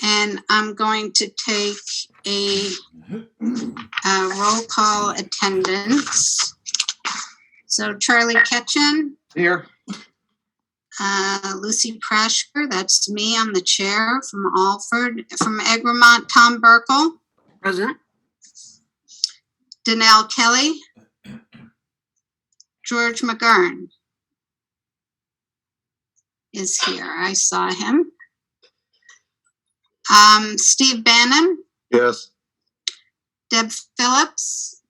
And I'm going to take a roll call attendance. So Charlie Ketchen. Here. Lucy Prashker, that's me, I'm the chair from Alford. From Egremont, Tom Burkle. Present. Danelle Kelly. George McGurn is here. I saw him. Steve Bannon. Yes. Deb Phillips.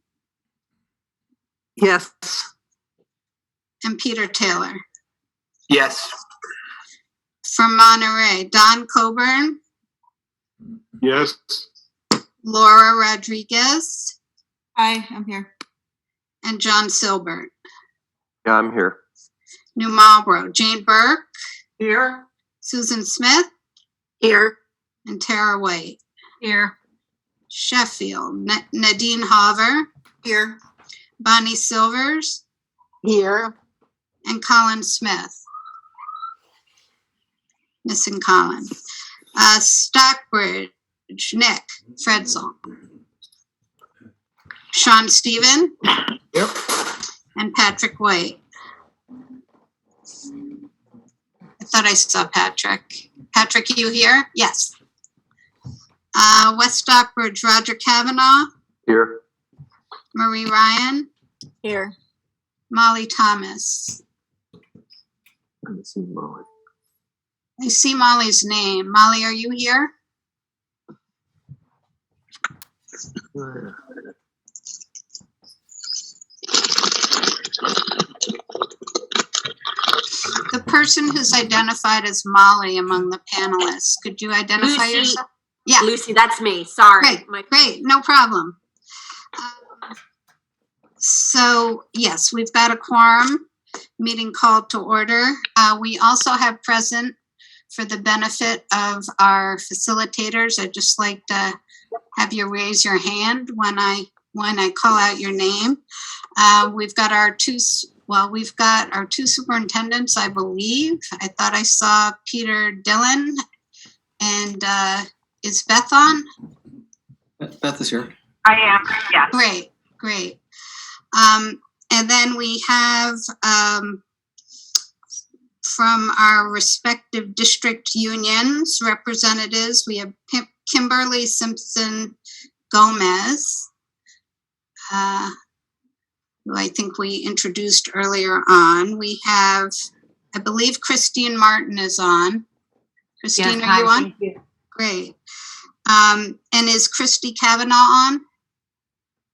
Yes. And Peter Taylor. Yes. From Monterey, Don Coburn. Yes. Laura Rodriguez. Hi, I'm here. And John Silbert. Yeah, I'm here. New Marlboro, Jane Burke. Here. Susan Smith. Here. And Tara White. Here. Sheffield, Nadine Hoover. Here. Bonnie Silvers. Here. And Colin Smith. Missing Colin. Stockbridge, Nick Fredsel. Sean Stephen. Yep. And Patrick White. I thought I saw Patrick. Patrick, you here? Yes. West Stockbridge, Roger Kavanaugh. Here. Marie Ryan. Here. Molly Thomas. I see Molly. I see Molly's name. Molly, are you here? The person who's identified as Molly among the panelists, could you identify Lucy. yourself? Yeah. Lucy, that's me. Sorry. Great, no problem. So yes, we've got a quorum, meeting called to order. We also have present, for the benefit of our facilitators, I'd just like to have you raise your hand when I call out your name. We've got our two superintendents, I believe. I thought I saw Peter Dillon, and is Beth on? Beth is here. I am. Yes. Great. And then we have from our respective district unions representatives, we have Kimberly Simpson Gomez, who I think we introduced earlier on. We have, I believe Christine Martin is on. Christine, Yes, are you hi, on? thank you. Great. And is Christy Kavanaugh on?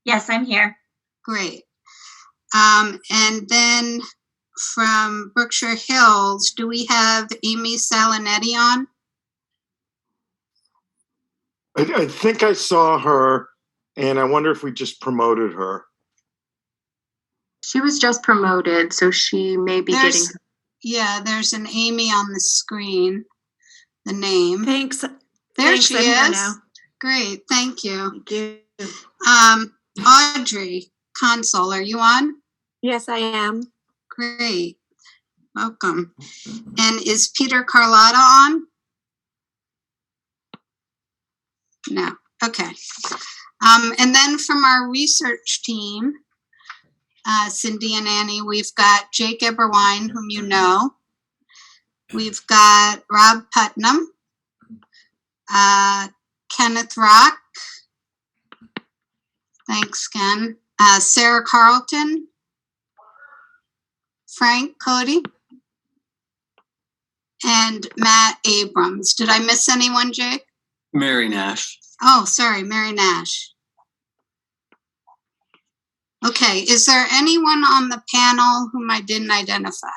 Yes, I'm here. Great. And then from Berkshire Hills, do we have Amy Salinetti on? I think I saw her, and I wonder if we just promoted her. She was just promoted, so she may be getting. Yeah, there's an Amy on the screen, the name. Thanks. There she I'm here is. now. Great, thank you. Thank you. Audrey Console, are you on? Yes, I am. Great, welcome. And is Peter Carlotta on? No, okay. And then from our research team, Cindy and Annie, we've got Jake Eberwine, whom you know. We've got Rob Putnam, Kenneth Rock. Thanks, Ken. Sarah Carlton, Frank Cody, and Matt Abrams. Did I miss anyone, Jake? Mary Nash. Oh, sorry, Mary Nash. Okay, is there anyone on the panel whom I didn't identify?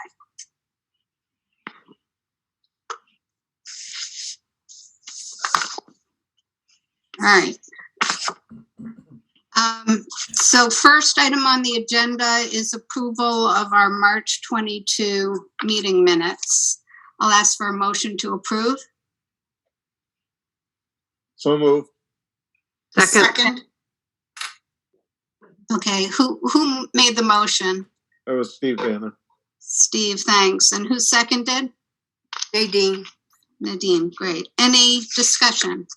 All right. So first item on the agenda is approval of our March 22 meeting minutes. I'll ask for a motion to approve. So moved. Second. Okay, who made the motion? That was Steve Banner. Steve, thanks. And who seconded? Nadine. Nadine, great. Any discussion?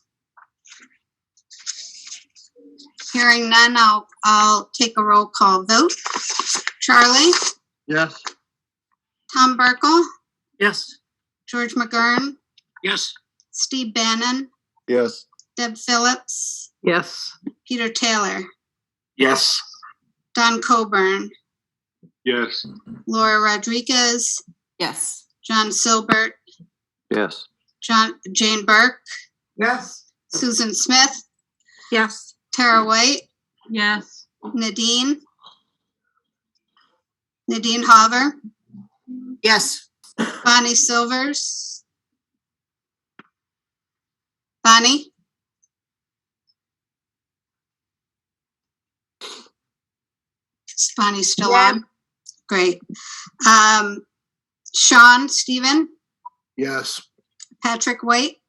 Hearing none, I'll take a roll call vote. Charlie, Yes. Tom Burkle, Yes. George McGurn, Yes. Steve Bannon, Yes. Deb Phillips, Yes. Peter Taylor, Yes. Don Coburn, Yes. Laura Rodriguez, Yes. John Silbert, Yes. Jane Burke, Yes. Susan Smith, Yes. Tara White, Yes. Nadine Hoover, Yes. Bonnie Silvers. Bonnie? Is Bonnie still Yes. on? Great. Sean Stephen, Yes. Patrick White,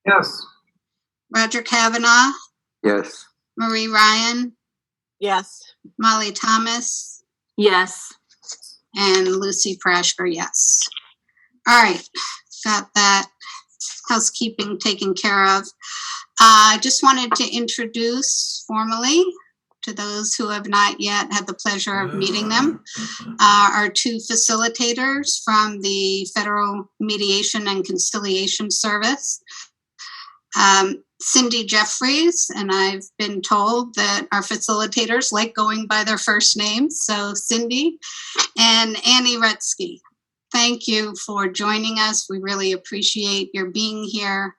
Yes. Roger Kavanaugh, Yes. Marie Ryan, Yes. Molly Thomas, Yes. and Lucy Prashker, yes. All right, got that housekeeping taken care of. I just wanted to introduce formally to those who have not yet had the pleasure of meeting them, our two facilitators from the Federal Mediation and Conciliation Service. Cindy Jeffries, and I've been told that our facilitators like going by their first names, so Cindy, and Annie Rutsky. Thank you for joining us. We really appreciate your being here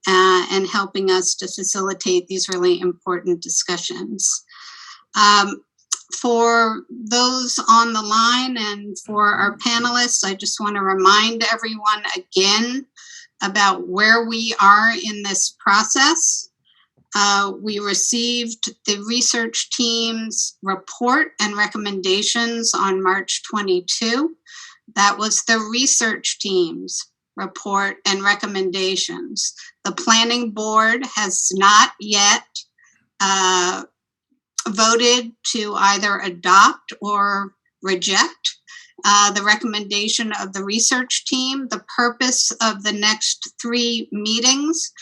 and helping us to facilitate these really important discussions. For those on the line and for our panelists, I just want to remind everyone again about where we are in this process. We received the research team's report and recommendations on March 22. That was the research team's report and recommendations. The planning board has not yet voted to either adopt or reject the recommendation of the research team. The purpose of the next 3 meetings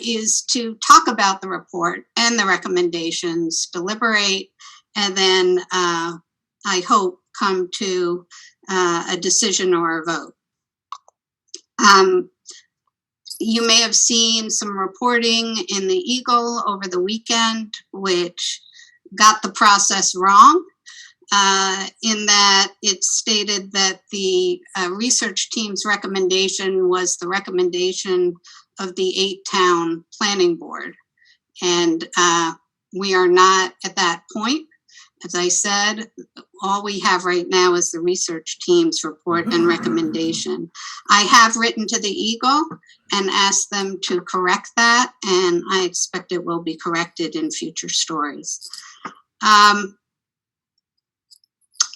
is to talk about the report and the recommendations, deliberate, and then I hope come to a decision or a vote. You may have seen some reporting in the Eagle over the weekend, which got the process wrong, in that it stated that the research team's recommendation was the recommendation of the 8-town planning board. And we are not at that point. As I said, all we have right now is the research team's report and recommendation. I have written to the Eagle and asked them to correct that, and I expect it will be corrected in future stories.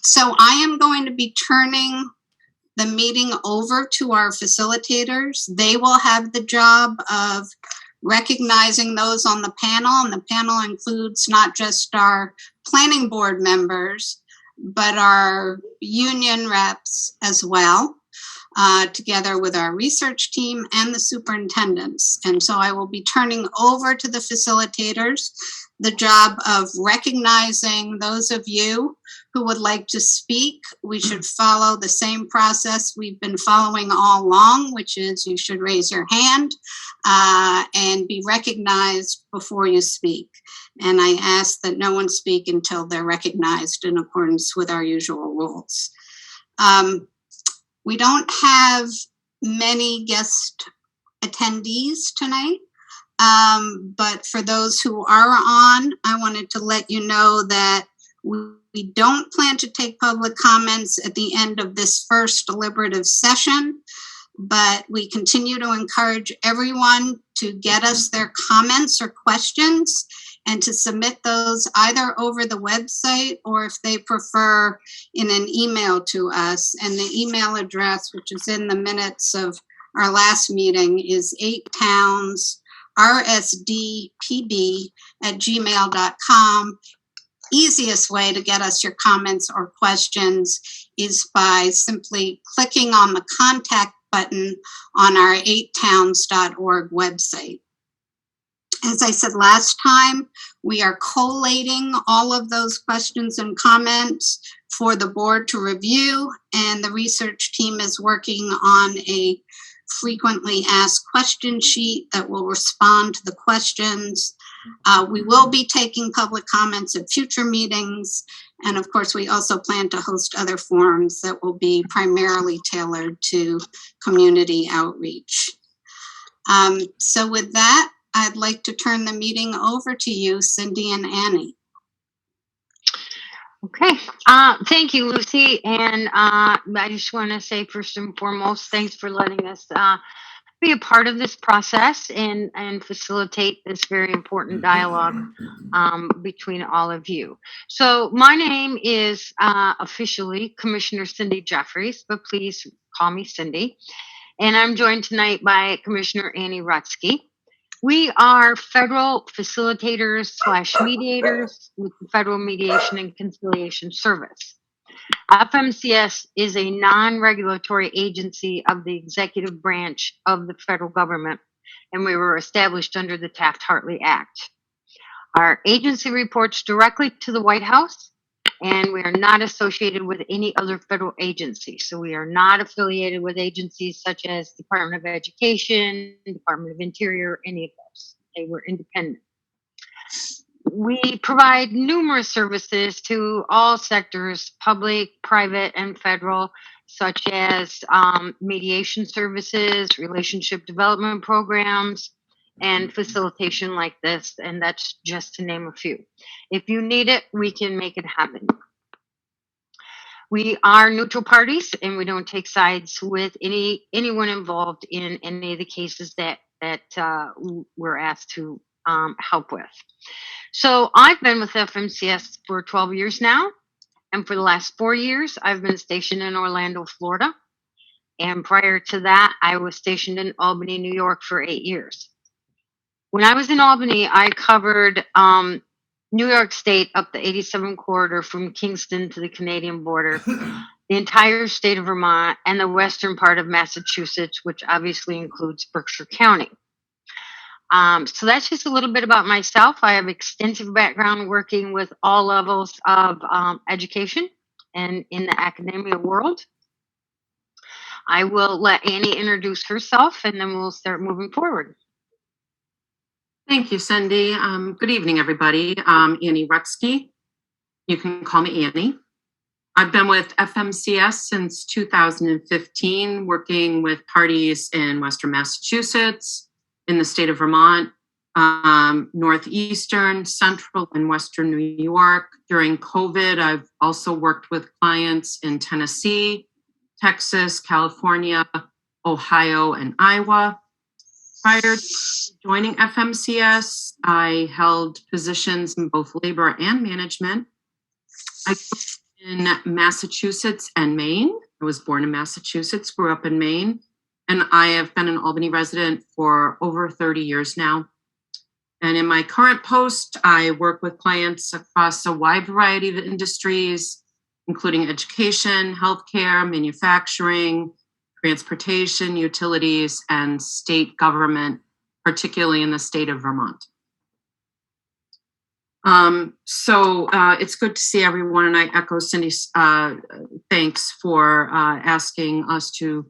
So I am going to be turning the meeting over to our facilitators. They will have the job of recognizing those on the panel, and the panel includes not just our planning board members, but our union reps as well, together with our research team and the superintendents. And so I will be turning over to the facilitators the job of recognizing those of you who would like to speak. We should follow the same process we've been following all along, which is you should raise your hand and be recognized before you speak. And I ask that no one speak until they're recognized in accordance with our usual rules. We don't have many guest attendees tonight. But for those who are on, I wanted to let you know that we don't plan to take public comments at the end of this first deliberative session, but we continue to encourage everyone to get us their comments or questions and to submit those either over the website or, if they prefer, in an email to us. And the email address, which is in the minutes of our last meeting, is 8towns rsdpb@gmail.com. Easiest way to get us your comments or questions is by simply clicking on the contact button on our 8towns.org website. As I said last time, we are collating all of those questions and comments for the board to review, and the research team is working on a frequently asked question sheet that will respond to the questions. We will be taking public comments at future meetings, and of course, we also plan to host other forums that will be primarily tailored to community outreach. So with that, I'd like to turn the meeting over to you, Cindy and Annie. Okay, thank you, Lucy. And I just want to say first and foremost, thanks for letting us be a part of this process and facilitate this very important dialogue between all of you. So my name is officially Commissioner Cindy Jeffries, but please call me Cindy. And I'm joined tonight by Commissioner Annie Rutsky. We are federal facilitators / mediators with the Federal Mediation and Conciliation Service. FMCS is a non-regulatory agency of the executive branch of the federal government, and we were established under the Taft-Hartley Act. Our agency reports directly to the White House, and we are not associated with any other federal agency. So we are not affiliated with agencies such as Department of Education, Department of Interior, any of those. Okay, we're independent. We provide numerous services to all sectors, public, private, and federal, such as mediation services, relationship development programs, and facilitation like this, and that's just to name a few. If you need it, we can make it happen. We are neutral parties, and we don't take sides with anyone involved in any of the cases that we're asked to help with. So I've been with FMCS for 12 years now, and for the last 4 years, I've been stationed in Orlando, Florida. And prior to that, I was stationed in Albany, New York for 8 years. When I was in Albany, I covered New York State up the 87 corridor from Kingston to the Canadian border, the entire state of Vermont, and the western part of Massachusetts, which obviously includes Berkshire County. So that's just a little bit about myself. I have extensive background working with all levels of education and in the academia world. I will let Annie introduce herself, and then we'll start moving forward. Thank you, Cindy. Good evening, everybody. I'm Annie Rutsky. You can call me Annie. I've been with FMCS since 2015, working with parties in Western Massachusetts, in the state of Vermont, Northeastern, Central, and Western New York. During COVID, I've also worked with clients in Tennessee, Texas, California, Ohio, and Iowa. Prior to joining FMCS, I held positions in both labor and management. I worked in Massachusetts and Maine. I was born in Massachusetts, grew up in Maine, and I have been an Albany resident for over 30 years now. And in my current post, I work with clients across a wide variety of industries, including education, healthcare, manufacturing, transportation, utilities, and state government, particularly in the state of Vermont. It's good to see everyone, and I echo Cindy's thanks for asking us to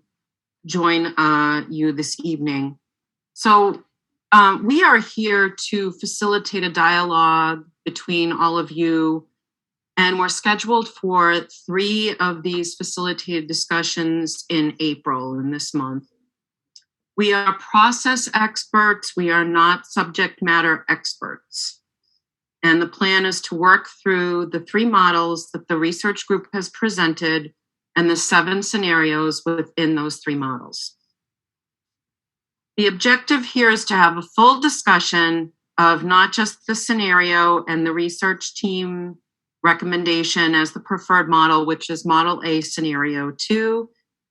join you this evening. So we are here to facilitate a dialogue between all of you, and we're scheduled for 3 of these facilitated discussions in April, in this month. We are process experts. We are not subject matter experts. And the plan is to work through the 3 models that the research group has presented and the 7 scenarios within those 3 models. The objective here is to have a full discussion of not just the scenario and the research team recommendation as the preferred model, which is Model A, Scenario 2,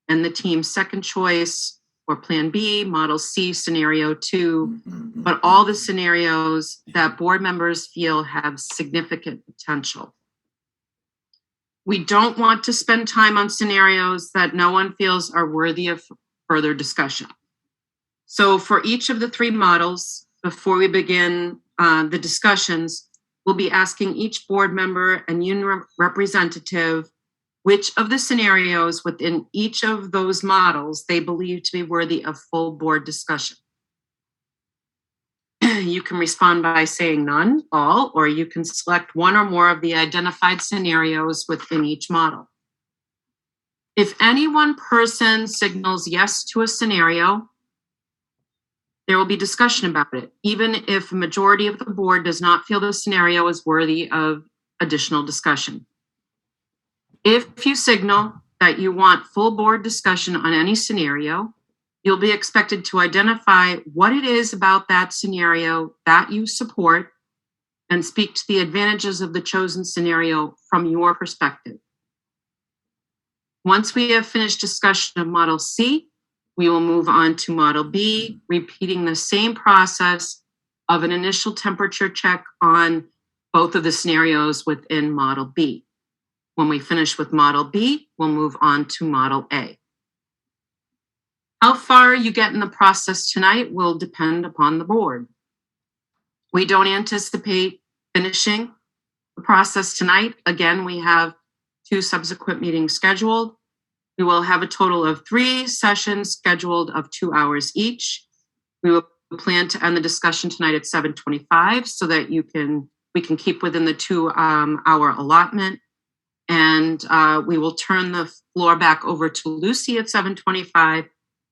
and the team's second choice, or Plan B, Model C, Scenario 2, but all the scenarios that board members feel have significant potential. We don't want to spend time on scenarios that no one feels are worthy of further discussion. So for each of the three models, before we begin the discussions, we'll be asking each board member and union representative which of the scenarios within each of those models they believe to be worthy of full board discussion. You can respond by saying none, all, or you can select one or more of the identified scenarios within each model. If any one person signals yes to a scenario, there will be discussion about it, even if a majority of the board does not feel the scenario is worthy of additional discussion. If you signal that you want full board discussion on any scenario, you'll be expected to identify what it is about that scenario that you support and speak to the advantages of the chosen scenario from your perspective. Once we have finished discussion of Model C, we will move on to Model B, repeating the same process of an initial temperature check on both of the scenarios within Model B. When we finish with Model B, we'll move on to Model A. How far you get in the process tonight will depend upon the board. We don't anticipate finishing the process tonight. Again, we have 2 subsequent meetings scheduled. We will have a total of 3 sessions scheduled of 2 hours each. We will plan to end the discussion tonight at 7:25 so that we can keep within the 2-hour allotment. And we will turn the floor back over to Lucy at 7:25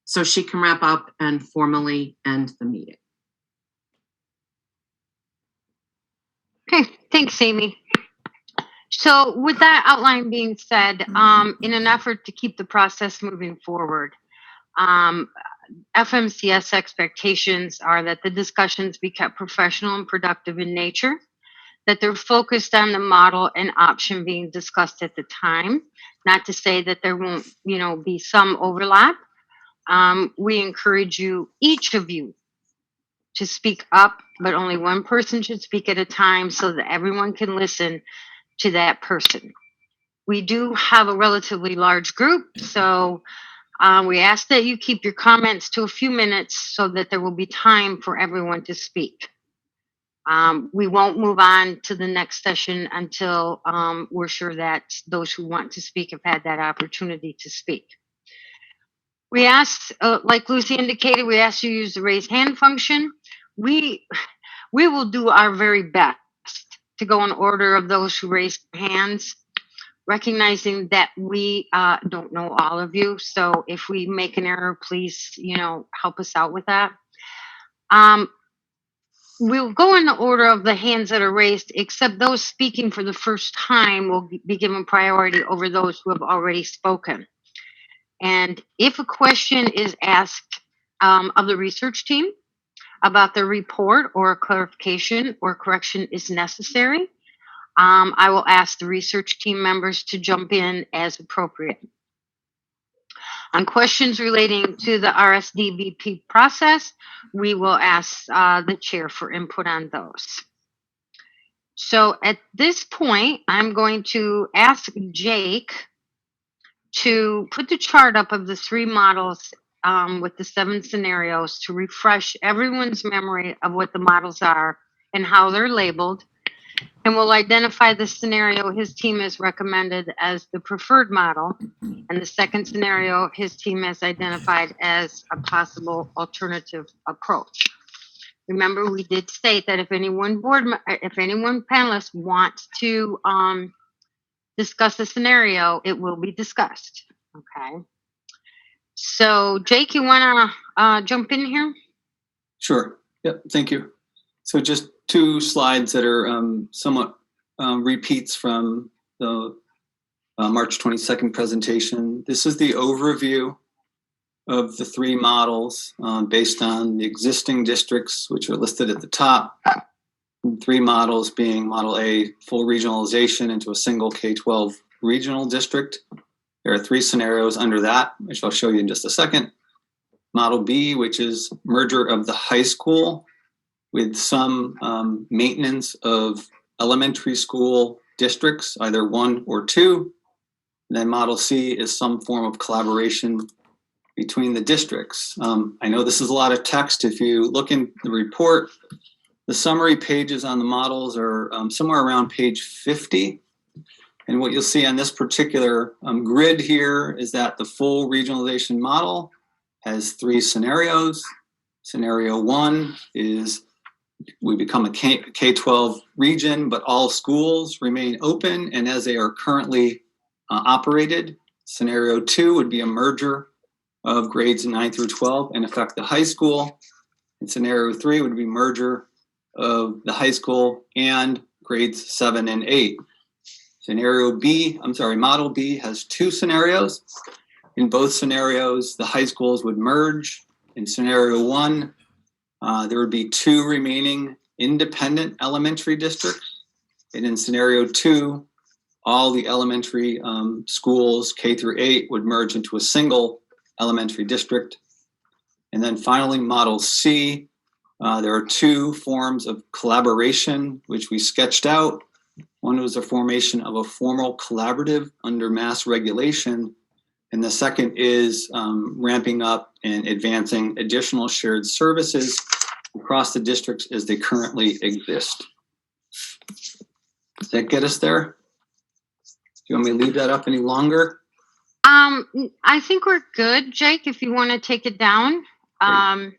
so she can wrap up and formally end the meeting. Okay, thanks, Amy. So with that outline being said, in an effort to keep the process moving forward, FMCS expectations are that the discussions be kept professional and productive in nature, that they're focused on the model and option being discussed at the time, not to say that there won't, be some overlap. We encourage you, each of you, to speak up, but only one person should speak at a time so that everyone can listen to that person. We do have a relatively large group, so we ask that you keep your comments to a few minutes so that there will be time for everyone to speak. We won't move on to the next session until we're sure that those who want to speak have had that opportunity to speak. We ask, like Lucy indicated, we ask you to use the raise hand function. We will do our very best to go in order of those who raise hands, recognizing that we don't know all of you. So if we make an error, please, help us out with that. We'll go in the order of the hands that are raised, except those speaking for the first time will be given priority over those who have already spoken. And if a question is asked of the research team about the report or a clarification or correction is necessary, I will ask the research team members to jump in as appropriate. On questions relating to the Rsdpb process, we will ask the chair for input on those. So at this point, I'm going to ask Jake to put the chart up of the 3 models with the 7 scenarios to refresh everyone's memory of what the models are and how they're labeled. And we'll identify the scenario his team has recommended as the preferred model, and the second scenario his team has identified as a possible alternative approach. Remember, we did state that if anyone panelist wants to discuss a scenario, it will be discussed. Okay. So, Jake, you want to jump in here? Sure. Yep. Thank you. So just 2 slides that are somewhat repeats from the March 22nd presentation. This is the overview of the 3 models based on the existing districts, which are listed at the top. And 3 models being Model A, full regionalization into a single K-12 regional district. There are 3 scenarios under that, which I'll show you in just a second. Model B, which is merger of the high school with some maintenance of elementary school districts, either 1 or 2. And then Model C is some form of collaboration between the districts. I know this is a lot of text. If you look in the report, the summary pages on the models are somewhere around page 50. And what you'll see on this particular grid here is that the full regionalization model has 3 scenarios. Scenario 1 is we become a K-12 region, but all schools remain open and as they are currently operated. Scenario 2 would be a merger of grades 9 through 12 and affect the high school. And scenario 3 would be merger of the high school and grades 7 and 8. Model B has 2 scenarios. In both scenarios, the high schools would merge. In scenario 1, there would be 2 remaining independent elementary districts. And in scenario 2, all the elementary schools, K through 8, would merge into a single elementary district. And then finally, Model C, there are 2 forms of collaboration, which we sketched out. One was the formation of a formal collaborative under mass regulation. And the second is ramping up and advancing additional shared services across the districts as they currently exist. Does that get us there? Do you want me to leave that up any longer? I think we're good, Jake, if you want to take it down. I'll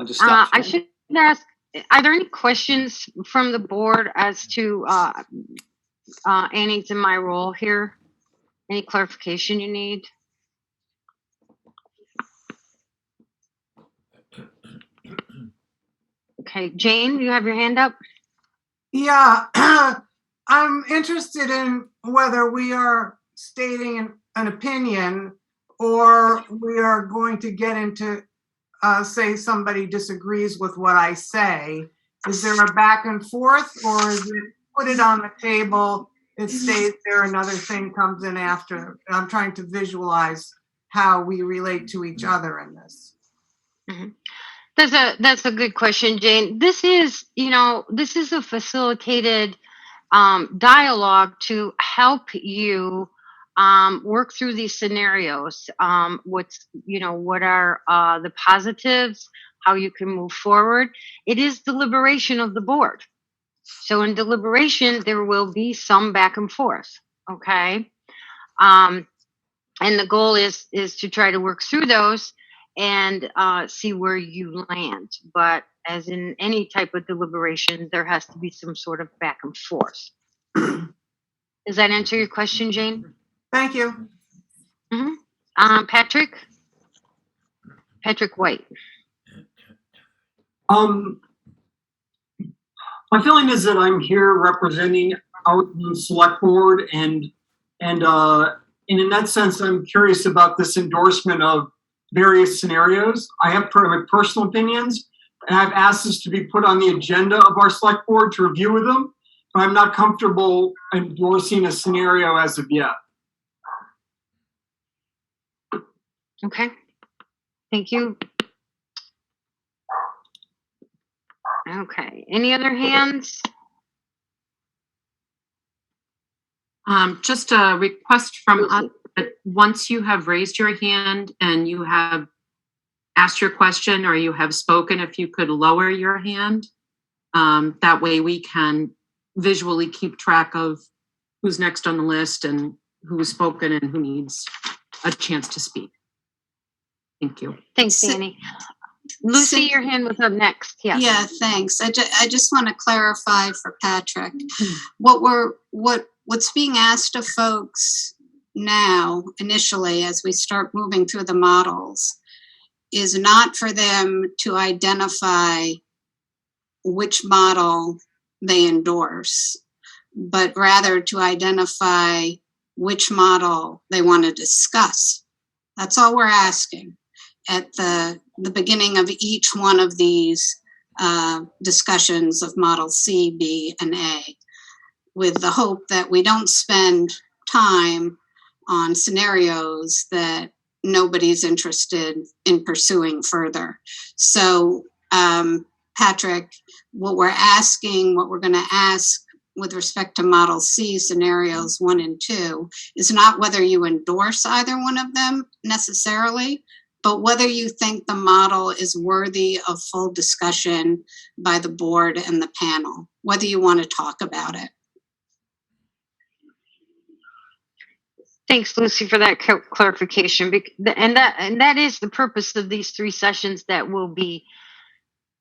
just stop. I should ask, are there any questions from the board as to Anning's and my role here? Any clarification you need? Okay, Jane, you have your hand up? Yeah, I'm interested in whether we are stating an opinion or we are going to get into, say somebody disagrees with what I say. Is there a back and forth, or is it put it on the table, it stays there, another thing comes in after? I'm trying to visualize how we relate to each other in this. Mm-hmm. That's a good question, Jane. This is a facilitated dialogue to help you work through these scenarios. What are the positives, how you can move forward. It is deliberation of the board. So in deliberation, there will be some back and forth, okay? And the goal is to try to work through those and see where you land. But as in any type of deliberation, there has to be some sort of back and forth. Does that answer your question, Jane? Thank you. Mm-hmm. Patrick White. My feeling is that I'm here representing our select board, and in that sense, I'm curious about this endorsement of various scenarios. I have my personal opinions, and I've asked this to be put on the agenda of our select board to review with them, but I'm not comfortable endorsing a scenario as of yet. Okay, thank you. Okay, any other hands? Just a request from us that once you have raised your hand and you have asked your question or you have spoken, if you could lower your hand, that way we can visually keep track of who's next on the list and who's spoken and who needs a chance to speak. Thank you. Thanks, Annie. Lucy, your hand was up next. Yeah. Yeah, thanks. I just want to clarify for Patrick. What's being asked of folks now, initially, as we start moving through the models, is not for them to identify which model they endorse, but rather to identify which model they want to discuss. That's all we're asking at the beginning of each one of these discussions of Model C, B, and A, with the hope that we don't spend time on scenarios that nobody's interested in pursuing further. So, Patrick, what we're going to ask with respect to Model C scenarios 1 and 2 is not whether you endorse either one of them necessarily, but whether you think the model is worthy of full discussion by the board and the panel, whether you want to talk about it. Thanks, Lucy, for that clarification. And that is the purpose of these 3 sessions that will be,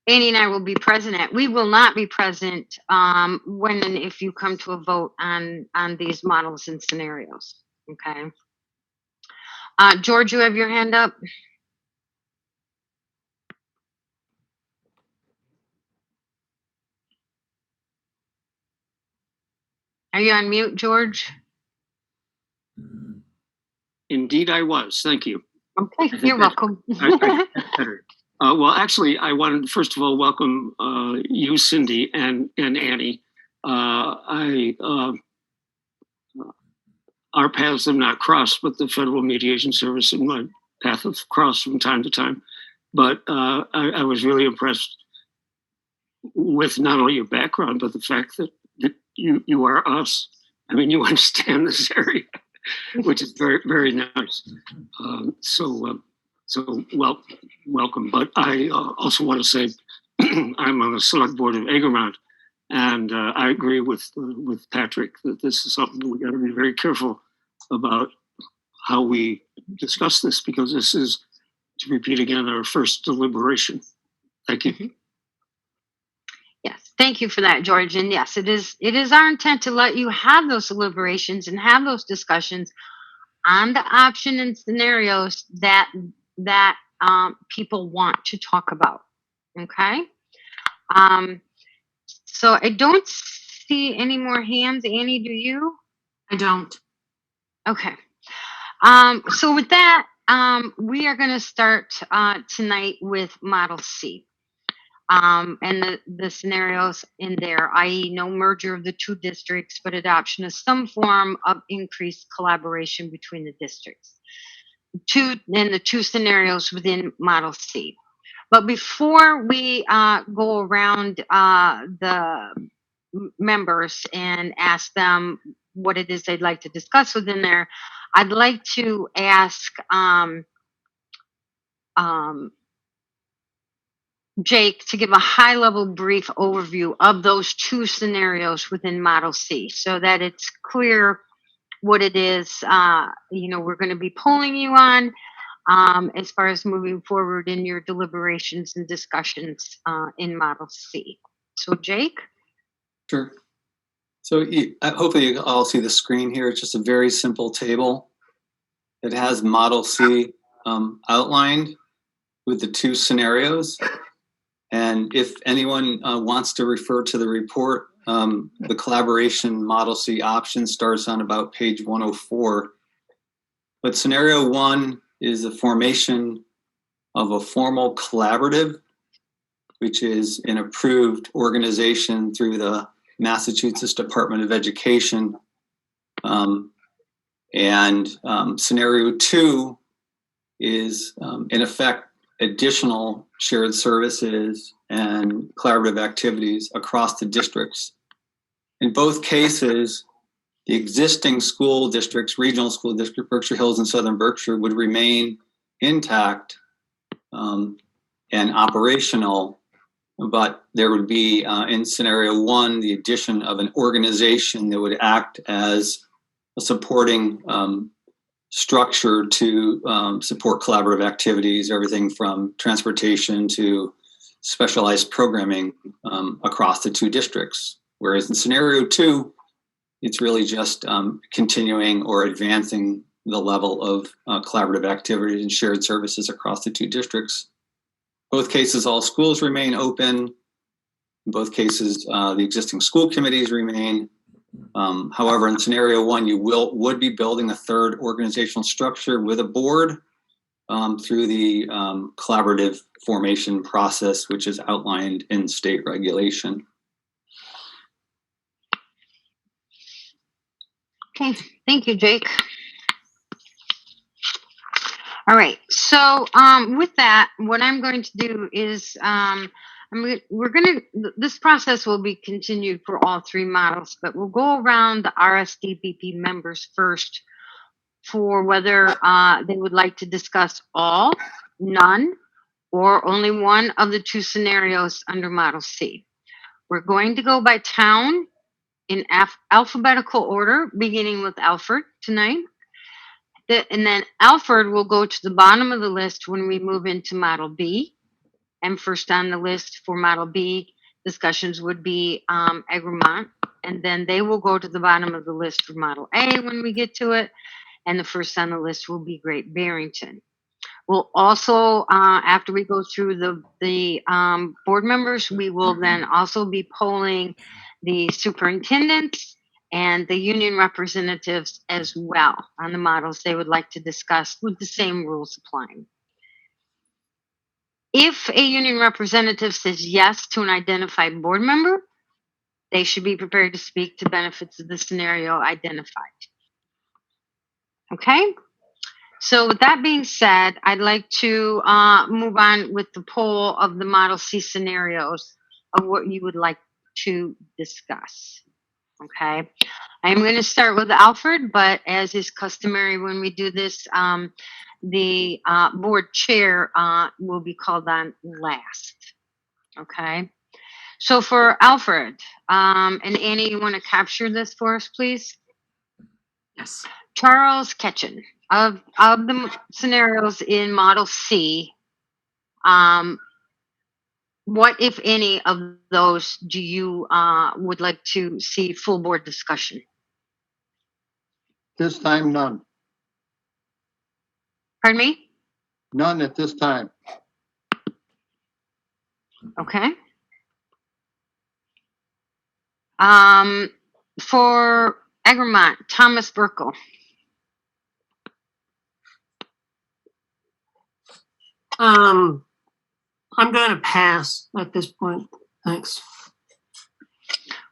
Annie and I will be present at. We will not be present when and if you come to a vote on these models and scenarios. Okay. George, you have your hand up. Are you on mute, George? Indeed, I was. Thank you. Okay, you're welcome. Better. Well, actually, I wanted, first of all, welcome you, Cindy, and Annie. Our paths have not crossed, but the Federal Mediation Service and my path have crossed from time to time. But I was really impressed with not only your background, but the fact that you are us. I mean, you understand this area, which is very, very nice. Welcome. But I also want to say I'm on the select board of Egremont, and I agree with Patrick that this is something we got to be very careful about how we discuss this, because this is, to repeat again, our first deliberation. Thank you. Yes, thank you for that, George. And yes, it is our intent to let you have those deliberations and have those discussions on the option and scenarios that people want to talk about. Okay. So I don't see any more hands. Annie, do you? I don't. Okay. So with that, we are going to start tonight with Model C. And the scenarios in there, i.e. no merger of the 2 districts, but adoption of some form of increased collaboration between the districts. The 2 scenarios within Model C. But before we go around the members and ask them what it is they'd like to discuss within there, I'd like to ask Jake to give a high-level brief overview of those 2 scenarios within Model C, so that it's clear what it is we're going to be polling you on as far as moving forward in your deliberations and discussions in Model C. So Jake? Sure. So hopefully you all see the screen here. It's just a very simple table. It has Model C outlined with the 2 scenarios. And if anyone wants to refer to the report, the collaboration Model C option starts on about page 104. But scenario 1 is the formation of a formal collaborative, which is an approved organization through the Massachusetts Department of Education. Scenario 2 is, in effect, additional shared services and collaborative activities across the districts. In both cases, the existing school districts, regional school district, Berkshire Hills and Southern Berkshire, would remain intact and operational, but there would be, in scenario 1, the addition of an organization that would act as a supporting structure to support collaborative activities, everything from transportation to specialized programming across the 2 districts. Whereas in scenario 2, it's really just continuing or advancing the level of collaborative activities and shared services across the 2 districts. Both cases, all schools remain open. In both cases, the existing school committees remain. However, in scenario 1, you would be building a 3rd organizational structure with a board through the collaborative formation process, which is outlined in state regulation. Okay, thank you, Jake. All right, so with that, what I'm going to do is this process will be continued for all 3 models, but we'll go around the Rsdpb members first for whether they would like to discuss all, none, or only one of the two scenarios under Model C. We're going to go by town in alphabetical order, beginning with Alfred tonight. And then Alfred will go to the bottom of the list when we move into Model B. And first on the list for Model B discussions would be Egremont. And then they will go to the bottom of the list for Model A when we get to it. And the first on the list will be Great Barrington. We'll also, after we go through the board members, we will then also be polling the superintendents and the union representatives as well on the models they would like to discuss with the same rules applying. If a union representative says yes to an identified board member, they should be prepared to speak to benefits of the scenario identified. Okay? So with that being said, I'd like to move on with the poll of the Model C scenarios of what you would like to discuss. Okay, I'm going to start with Alfred, but as is customary when we do this, the board chair will be called on last. Okay, so for Alfred, and Annie, you want to capture this for us, please? Yes. Charles Ketchen, of the scenarios in Model C, what, if any, of those do you would like to see full board discussion? This time, none. Pardon me? None at this time. Okay. For Egremont, Thomas Burkle. I'm going to pass at this point. Thanks.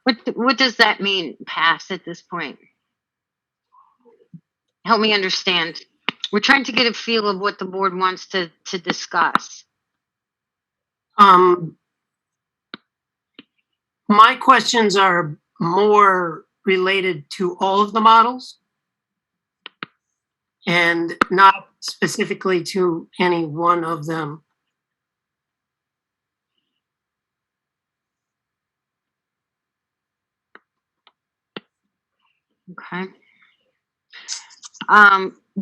What does that mean, pass at this point? Help me understand. We're trying to get a feel of what the board wants to discuss. My questions are more related to all of the models and not specifically to any one of them. Okay.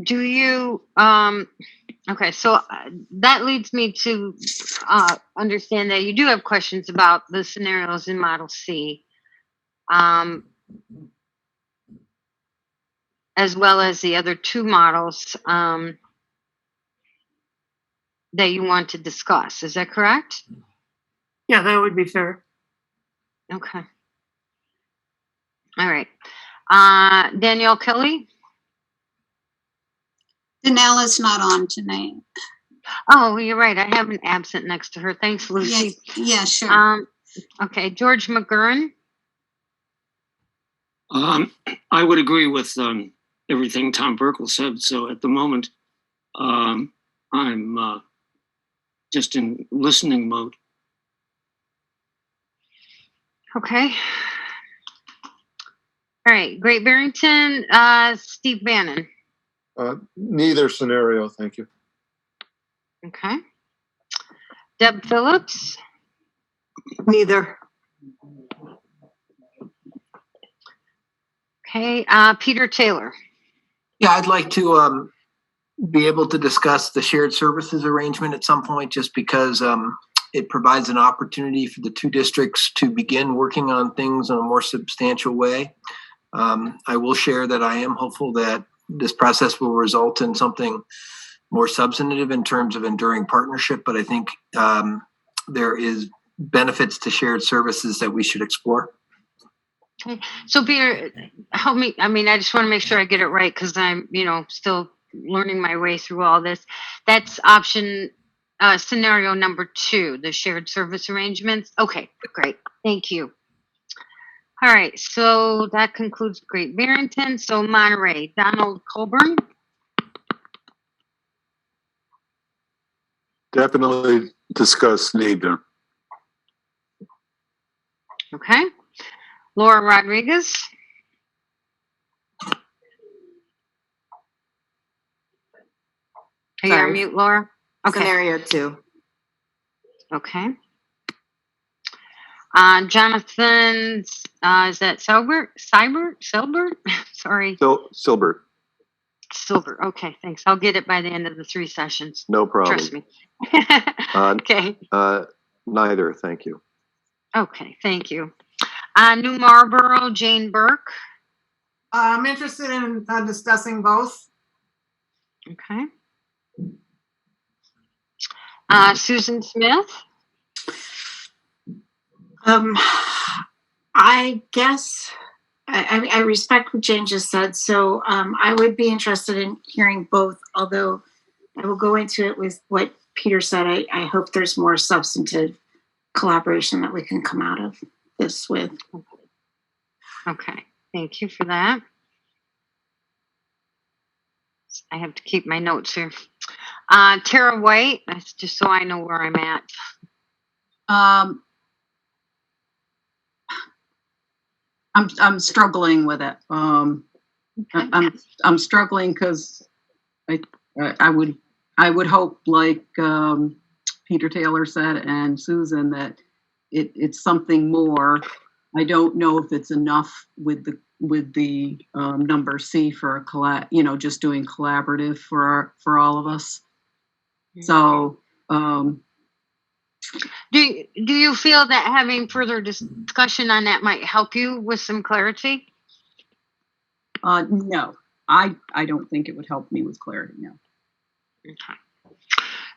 Do you, okay, so that leads me to understand that you do have questions about the scenarios in Model C, as well as the other two models that you want to discuss. Is that correct? Yeah, that would be fair. Okay. All right. Danielle Kelly? Danelle is not on tonight. Oh, you're right. I have an absent next to her. Thanks, Lucy. Yeah, sure. Okay, George McGurran? I would agree with everything Tom Burkle said. So at the moment, I'm just in listening mode. Okay. All right, Great Barrington, Steve Bannon. Neither scenario, thank you. Okay. Deb Phillips? Neither. Okay, Peter Taylor. Yeah, I'd like to be able to discuss the shared services arrangement at some point, just because it provides an opportunity for the two districts to begin working on things in a more substantial way. I will share that I am hopeful that this process will result in something more substantive in terms of enduring partnership, but I think there is benefits to shared services that we should explore. Okay, so Peter, help me. I mean, I just want to make sure I get it right because I'm, still learning my way through all this. That's option scenario number 2, the shared service arrangements. Okay, great. Thank you. All right, so that concludes Great Barrington. So Monterey, Donald Colburn. Definitely discuss neither. Okay. Laura Rodriguez. Are you on Sorry. mute, Laura? Okay, Scenario 2. okay. Jonathan, is that Selbert? Sorry, Silbert, Silver. Okay, thanks. I'll get it by the end of the 3 sessions. no problem. Trust me. Uh, Okay, Neither, thank you. okay, thank you. New Marlboro, Jane Burke. I'm interested in discussing both. Okay. Susan Smith. I guess I respect what Jane just said, so I would be interested in hearing both, although I will go into it with what Peter said. I hope there's more substantive collaboration that we can come out of this with. Okay, thank you for that. I have to keep my notes here. Tara White, that's just so I know where I'm at. I'm struggling with it. I'm struggling because I would hope, like Peter Taylor said and Susan, that it's something more. I don't know if it's enough with the number C for just doing collaborative for all of us. So Do you feel that having further discussion on that might help you with some clarity? no, I don't think it would help me with clarity. No. Okay.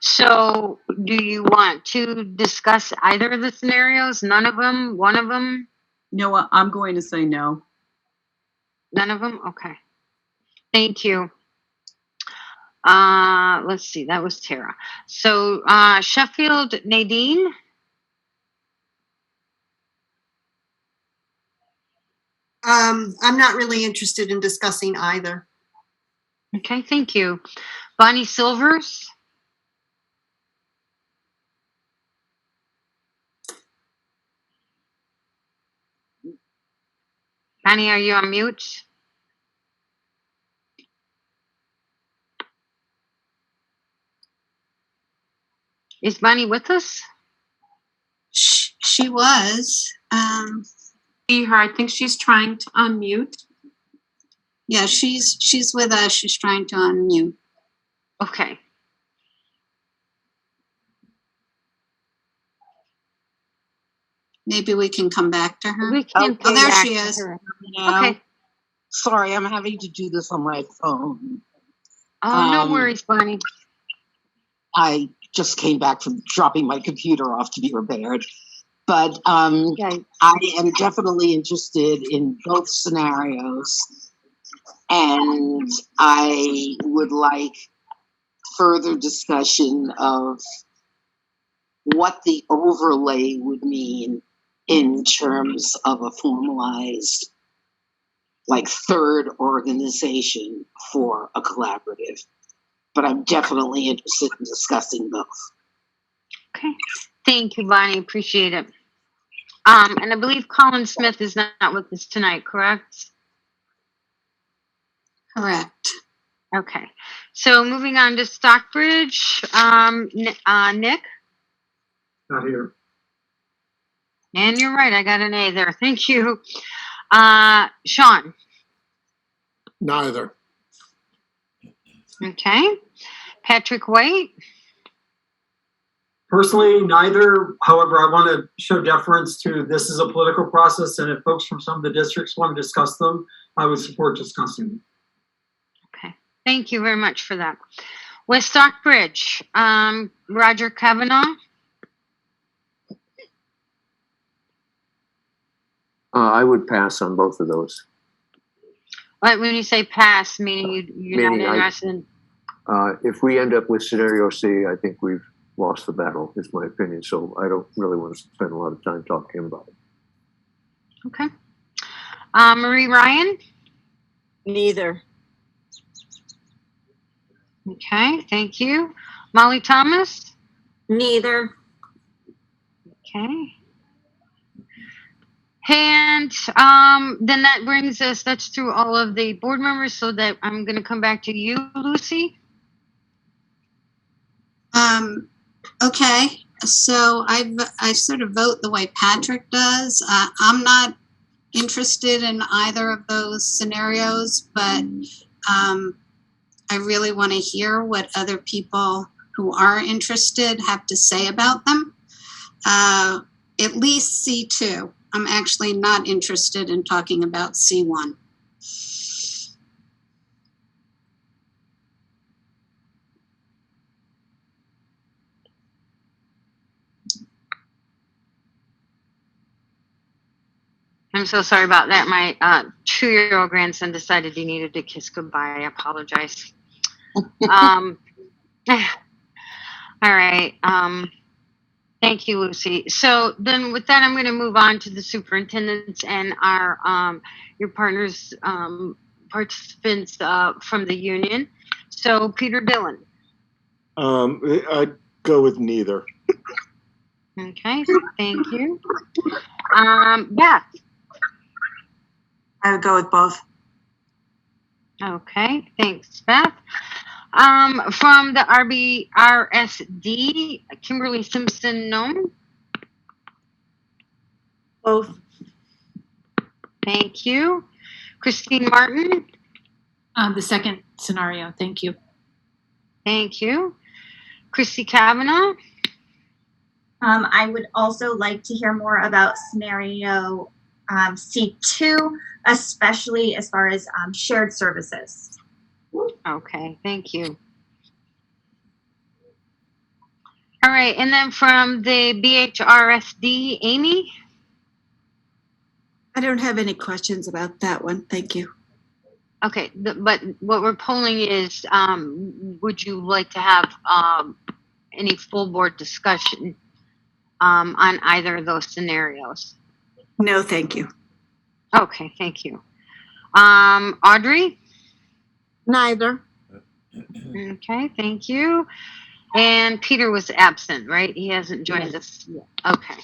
So do you want to discuss either of the scenarios? None of them? One of them? No, I'm going to say no. None of them? Okay. Thank you. Let's see. That was Tara. So Sheffield, Nadine. I'm not really interested in discussing either. Okay, thank you. Bonnie Silvers. Bonnie, are you on mute? Is Bonnie with us? She was. See her. I think she's trying to unmute. Yeah, she's with us. She's trying to unmute. Okay. Maybe we can come back to her. We can Oh, there back she to is. her. Now, Okay. sorry, I'm having to do this on my phone. Oh, no worries, Bonnie. I just came back from dropping my computer off to be repaired. But I am definitely interested in both scenarios. And I would like further discussion of what the overlay would mean in terms of a formalized, like, third organization for a collaborative. But I'm definitely interested in discussing both. Okay. Thank you, Bonnie. Appreciate it. And I believe Colin Smith is not with us tonight, correct? Correct. Okay. So moving on to Stockbridge, Nick. Not here. And you're right, I got an A there. Thank you. Sean. Neither. Okay. Patrick White. Personally, neither. However, I want to show deference to this is a political process, and if folks from some of the districts want to discuss them, I would support discussing them. Okay. Thank you very much for that. West Stockbridge, Roger Kavanaugh. I would pass on both of those. When you say pass, meaning you're not interested in. If we end up with scenario C, I think we've lost the battle, is my opinion. So I don't really want to spend a lot of time talking about it. Okay. Marie Ryan? Neither. Okay, thank you. Molly Thomas? Neither. Okay. And then that brings us, that's through all of the board members, so that I'm going to come back to you, Lucy. Okay, so I sort of vote the way Patrick does. I'm not interested in either of those scenarios, but I really want to hear what other people who are interested have to say about them. At least C2. I'm actually not interested in talking about C1. I'm so sorry about that. My 2-year-old grandson decided he needed to kiss goodbye. I apologize. All right. Thank you, Lucy. So then with that, I'm going to move on to the superintendents and our your partners, participants from the union. So Peter Dillon. I'd go with neither. Okay, thank you. Beth. I would go with both. Okay, thanks, Beth. From the RSD, Kimberly Simpson, no. Both. Thank you. Christine Martin. The second scenario. Thank you. Thank you. Chrissy Kavanaugh. I would also like to hear more about scenario C2, especially as far as shared services. Okay, thank you. All right, and then from the BHRSD, Amy? I don't have any questions about that one. Thank you. Okay, but what we're polling is, would you like to have any full board discussion on either of those scenarios? No, thank you. Okay, thank you. Audrey? Neither. Okay, thank you. And Peter was absent, right? He hasn't joined us yet. Okay.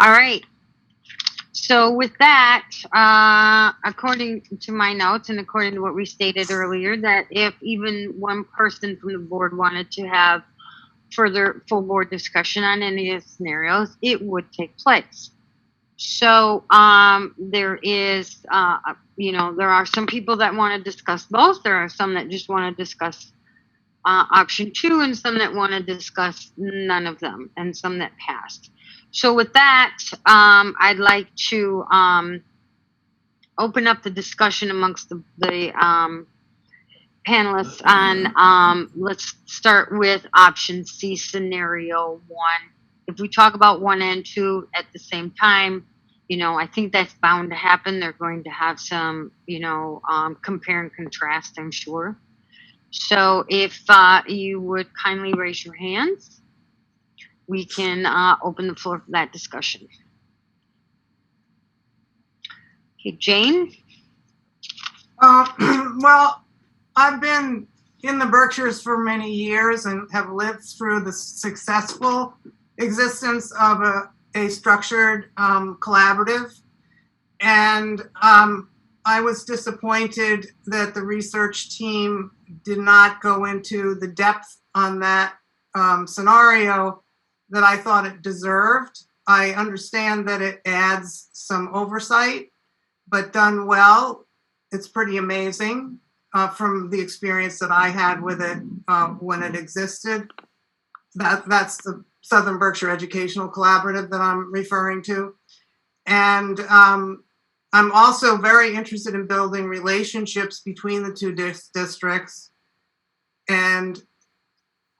All right. So with that, according to my notes and according to what we stated earlier, that if even one person from the board wanted to have further full board discussion on any of the scenarios, it would take place. So there is, there are some people that want to discuss both. There are some that just want to discuss option 2 and some that want to discuss none of them and some that passed. So with that, I'd like to open up the discussion amongst the panelists on, let's start with option C, scenario 1. If we talk about 1 and 2 at the same time, I think that's bound to happen. They're going to have some, compare and contrast, I'm sure. So if you would kindly raise your hands, we can open the floor for that discussion. Okay, Jane? Well, I've been in the Berkshires for many years and have lived through the successful existence of a structured collaborative. And I was disappointed that the research team did not go into the depth on that scenario that I thought it deserved. I understand that it adds some oversight, but done well, it's pretty amazing from the experience that I had with it when it existed. That's the Southern Berkshire Educational Collaborative that I'm referring to. And I'm also very interested in building relationships between the two districts. And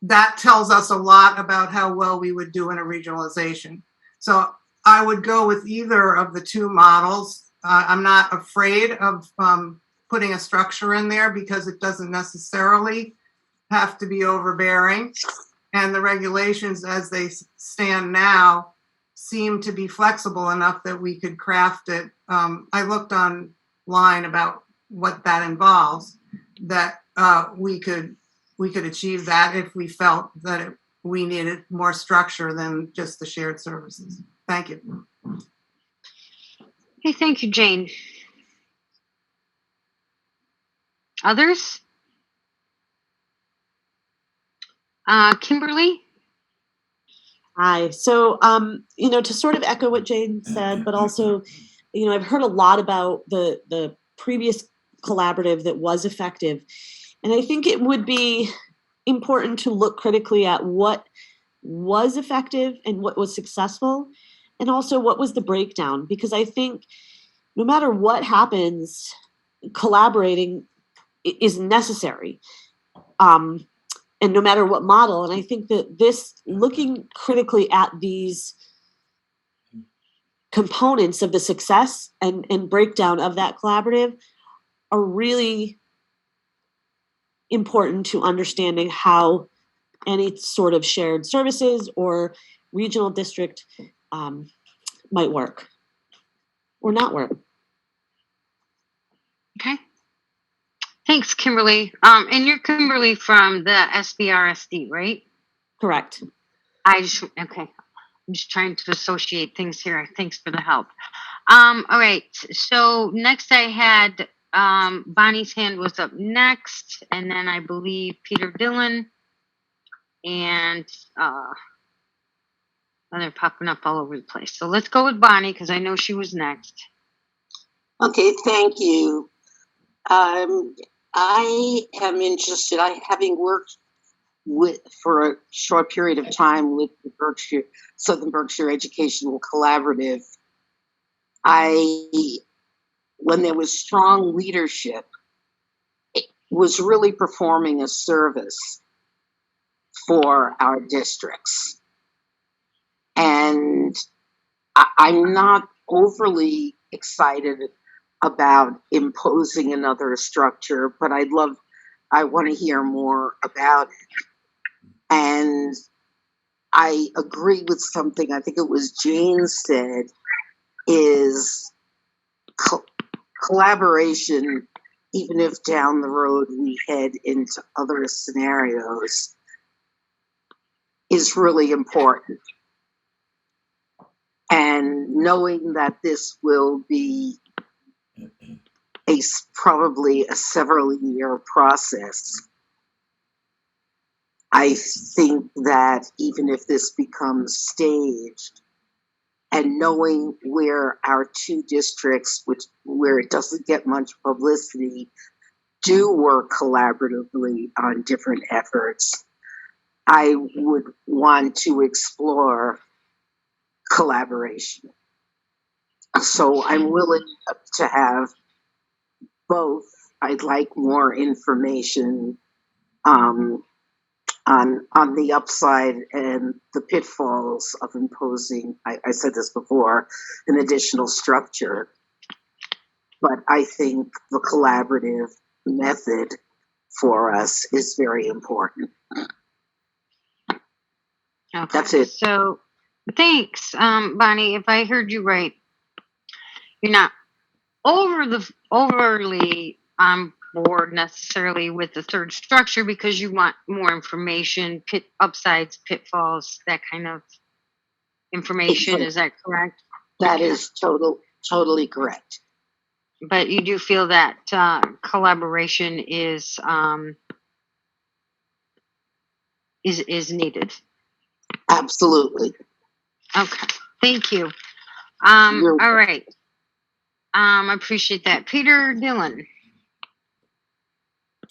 that tells us a lot about how well we would do in a regionalization. So I would go with either of the two models. I'm not afraid of putting a structure in there because it doesn't necessarily have to be overbearing. And the regulations as they stand now seem to be flexible enough that we could craft it. I looked online about what that involves, that we could achieve that if we felt that we needed more structure than just the shared services. Thank you. Okay, thank you, Jane. Others? Kimberly? Hi. So, to sort of echo what Jane said, but also, I've heard a lot about the previous collaborative that was effective. And I think it would be important to look critically at what was effective and what was successful, and also what was the breakdown. Because I think no matter what happens, collaborating is necessary. And no matter what model. And I think that looking critically at these components of the success and breakdown of that collaborative are really important to understanding how any sort of shared services or regional district might work or not work. Okay. Thanks, Kimberly. And you're Kimberly from the SBRSD, right? Correct. Okay. I'm just trying to associate things here. Thanks for the help. All right. So next I had Bonnie's hand was up next, and then I believe Peter Dillon, and they're popping up all over the place. So let's go with Bonnie because I know she was next. Okay, thank you. I am interested. Having worked for a short period of time with the Southern Berkshire Educational Collaborative, when there was strong leadership, it was really performing a service for our districts. And I'm not overly excited about imposing another structure, but I want to hear more about it. And I agree with something I think it was Jane said, is collaboration, even if down the road we head into other scenarios, is really important. And knowing that this will be probably a several-year process, I think that even if this becomes staged, and knowing where our two districts, where it doesn't get much publicity, do work collaboratively on different efforts, I would want to explore collaboration. So I'm willing to have both. I'd like more information on the upside and the pitfalls of imposing, I said this before, an additional structure. But I think the collaborative method for us is very important. Okay. That's it. So thanks, Bonnie. If I heard you right, you're not overly on board necessarily with the third structure because you want more information, upsides, pitfalls, that kind of information. Is that correct? That is totally correct. But you do feel that collaboration is needed. Absolutely. Okay. Thank you. All right. I appreciate that. Peter Dillon.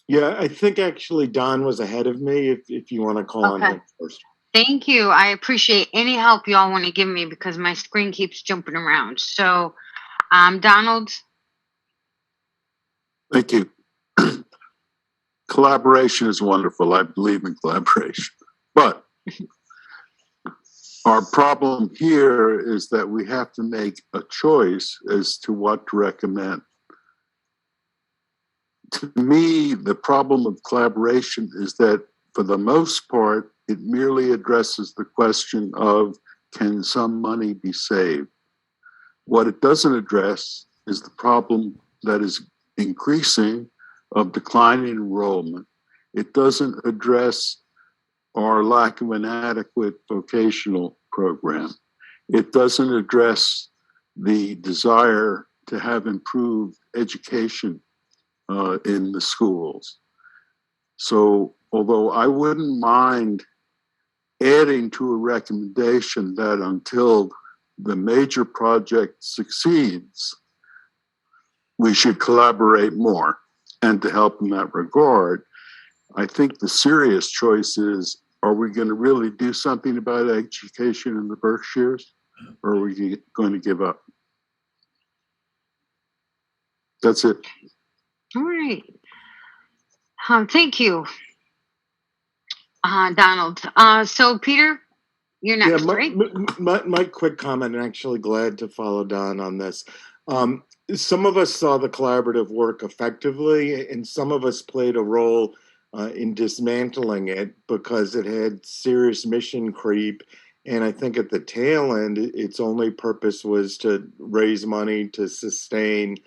Yeah, I think actually Don was ahead of me if you want to call on him first. Thank you. I appreciate any help y'all want to give me because my screen keeps jumping around. So, Donald. Thank you. Collaboration is wonderful. I believe in collaboration. But our problem here is that we have to make a choice as to what to recommend. To me, the problem of collaboration is that for the most part, it merely addresses the question of, can some money be saved? What it doesn't address is the problem that is increasing of declining enrollment. It doesn't address our lack of an adequate vocational program. It doesn't address the desire to have improved education in the schools. So although I wouldn't mind adding to a recommendation that until the major project succeeds, we should collaborate more. And to help in that regard, I think the serious choice is, are we going to really do something about education in the Berkshires, or are we going to give up? That's it. All right. Thank you, Donald. So Peter, you're next, right? My quick comment, and actually glad to follow Don on this. Some of us saw the collaborative work effectively, and some of us played a role in dismantling it because it had serious mission creep. And I think at the tail end, its only purpose was to raise money to sustain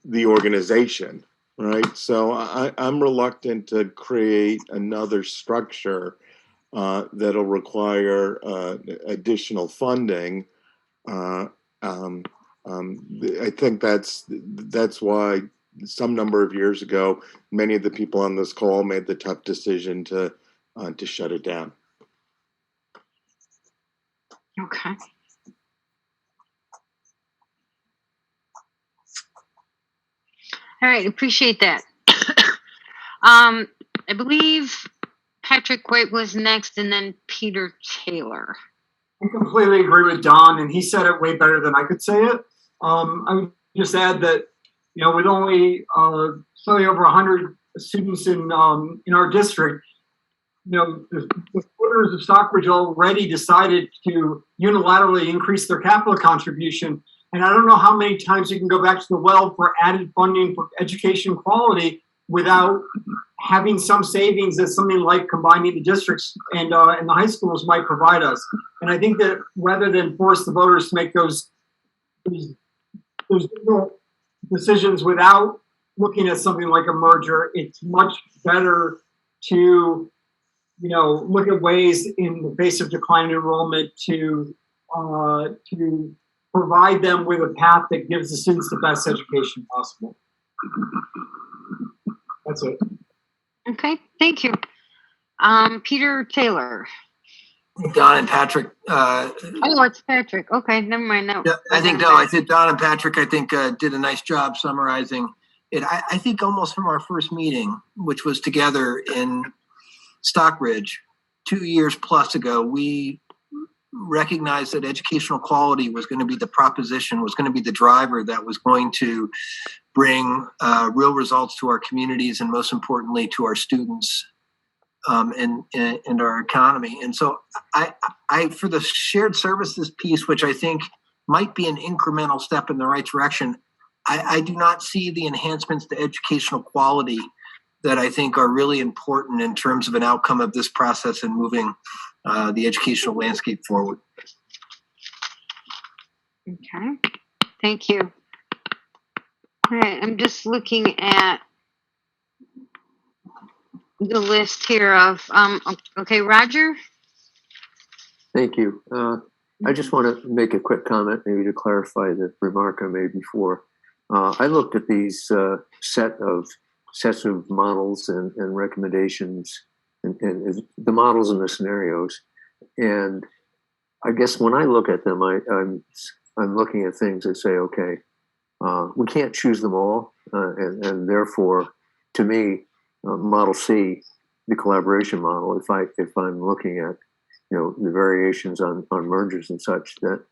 the organization, right? So I'm reluctant to create another structure that'll require additional funding. I think that's why some number of years ago, many of the people on this call made the tough decision to shut it down. Okay. All right, appreciate that. I believe Patrick White was next, and then Peter Taylor. I completely agree with Don, and he said it way better than I could say it. I would just add that, with only slightly over 100 students in our district, the voters of Stockbridge already decided to unilaterally increase their capital contribution. And I don't know how many times you can go back to the well for added funding for education quality without having some savings that something like combining the districts and the high schools might provide us. And I think that rather than force the voters to make those decisions without looking at something like a merger, it's much better to look at ways in the face of declining enrollment to provide them with a path that gives the students the best education possible. That's it. Okay, thank you. Peter Taylor. Don and Patrick. Oh, it's Patrick. Okay, never mind. No, Yeah, I think Don and Patrick, did a nice job summarizing it. I think almost from our first meeting, which was together in Stockbridge 2 years plus ago, we recognized that educational quality was going to be the proposition, was going to be the driver that was going to bring real results to our communities and, most importantly, to our students and our economy. And so I for the shared services piece, which I think might be an incremental step in the right direction, I do not see the enhancements to educational quality that I think are really important in terms of an outcome of this process and moving the educational landscape forward. Okay, thank you. All right, I'm just looking at the list here of, okay, Roger? Thank you. I just want to make a quick comment, maybe to clarify the remark I made before. I looked at these sets of models and recommendations and the models and the scenarios. And I guess when I look at them, I'm looking at things that say, okay, we can't choose them all. And therefore, to me, Model C, the collaboration model, if I'm looking at, the variations on mergers and such, that,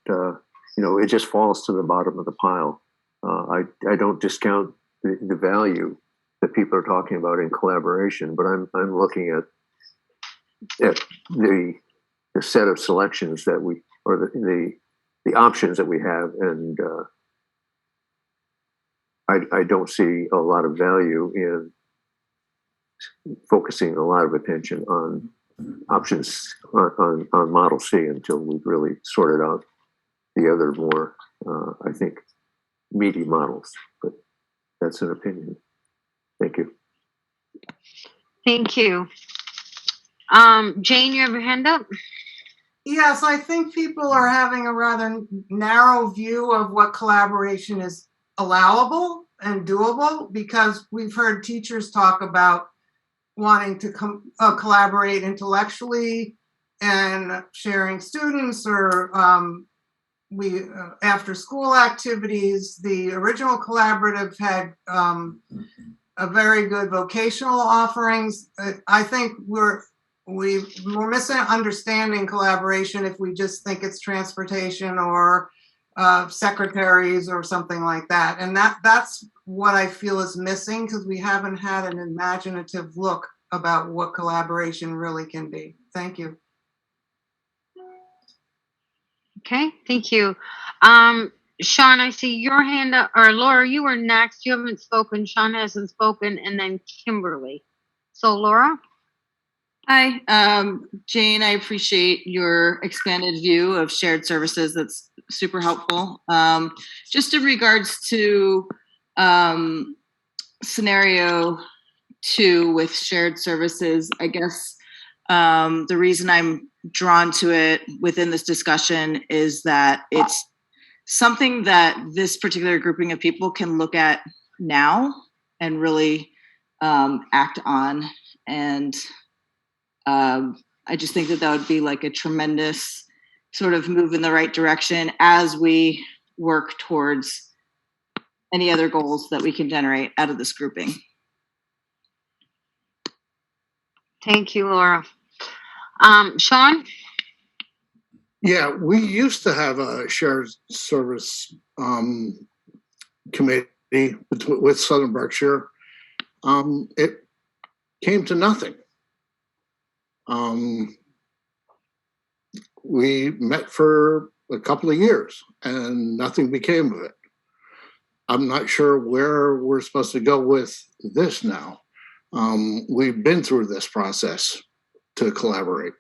it just falls to the bottom of the pile. I don't discount the value that people are talking about in collaboration, but I'm looking at the set of selections that the options that we have, and I don't see a lot of value in focusing a lot of attention on options on Model C until we've really sorted out the other more, I think, meaty models. But that's an opinion. Thank you. Thank you. Jane, you have your hand up? Yes, I think people are having a rather narrow view of what collaboration is allowable and doable, because we've heard teachers talk about wanting to collaborate intellectually and sharing students or after school activities. The original collaborative had a very good vocational offerings. I think we're misunderstanding collaboration if we just think it's transportation or secretaries or something like that. And that's what I feel is missing, because we haven't had an imaginative look about what collaboration really can be. Thank you. Okay, thank you. Sean, I see your hand up, or Laura, you were next. You haven't spoken. Sean hasn't spoken, and then Kimberly. So Laura? Hi, Jane, I appreciate your expanded view of shared services. That's super helpful. Just in regards to scenario 2 with shared services, I guess the reason I'm drawn to it within this discussion is that it's something that this particular grouping of people can look at now and really act on. And I just think that would be like a tremendous sort of move in the right direction as we work towards any other goals that we can generate out of this grouping. Thank you, Laura. Sean? Yeah, we used to have a shared service committee with Southern Berkshire. It came to nothing. We met for a couple of years and nothing became of it. I'm not sure where we're supposed to go with this now. We've been through this process to collaborate.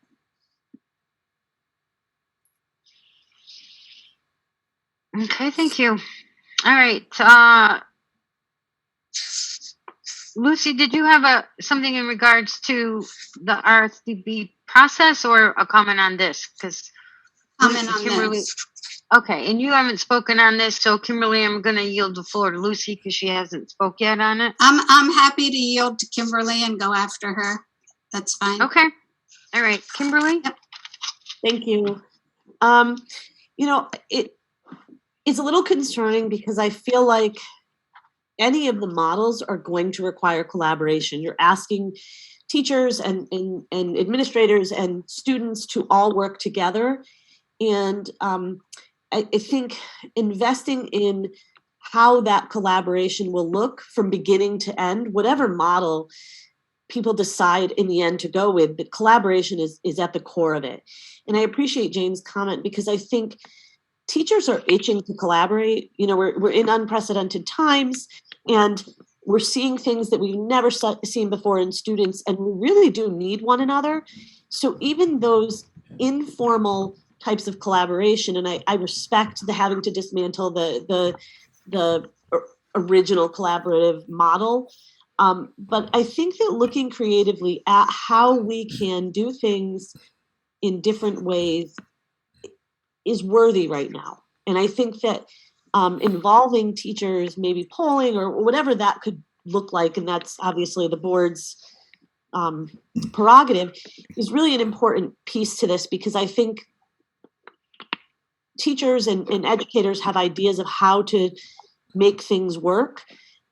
Okay, thank you. All right. Lucy, did you have something in regards to the Rsdpb process or a comment on this? Because Comment on this. Okay, and you haven't spoken on this, so Kimberly, I'm going to yield the floor to Lucy because she hasn't spoke yet on it. I'm happy to yield to Kimberly and go after her. That's fine. Okay. All right, Kimberly. Yep. Thank you. You know, it's a little concerning because I feel like any of the models are going to require collaboration. You're asking teachers and administrators and students to all work together. And I think investing in how that collaboration will look from beginning to end, whatever model people decide in the end to go with, but collaboration is at the core of it. And I appreciate Jane's comment because I think teachers are itching to collaborate. You know, we're in unprecedented times and we're seeing things that we've never seen before in students, and we really do need one another. So even those informal types of collaboration, and I respect the having to dismantle the original collaborative model, but I think that looking creatively at how we can do things in different ways is worthy right now. And I think that involving teachers, maybe polling or whatever that could look like, and that's obviously the board's prerogative, is really an important piece to this, because I think teachers and educators have ideas of how to make things work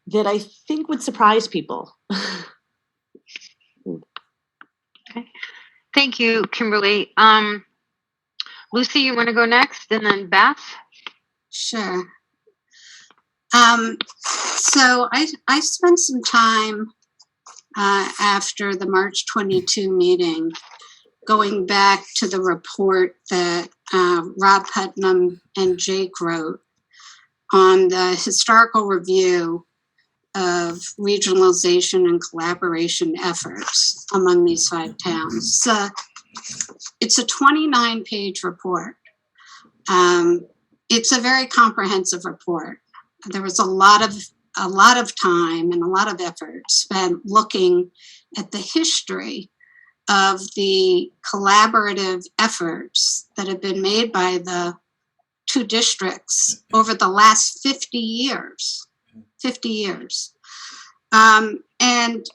that I think would surprise people. Okay. Thank you, Kimberly. Lucy, you want to go next, and then Beth? Sure. So I spent some time after the March 22 meeting going back to the report that Rob Putnam and Jake wrote on the historical review of regionalization and collaboration efforts among these 5 towns. It's a 29-page report. It's a very comprehensive report. There was a lot of time and a lot of effort spent looking at the history of the collaborative efforts that have been made by the 2 districts over the last 50 years. 50 years. And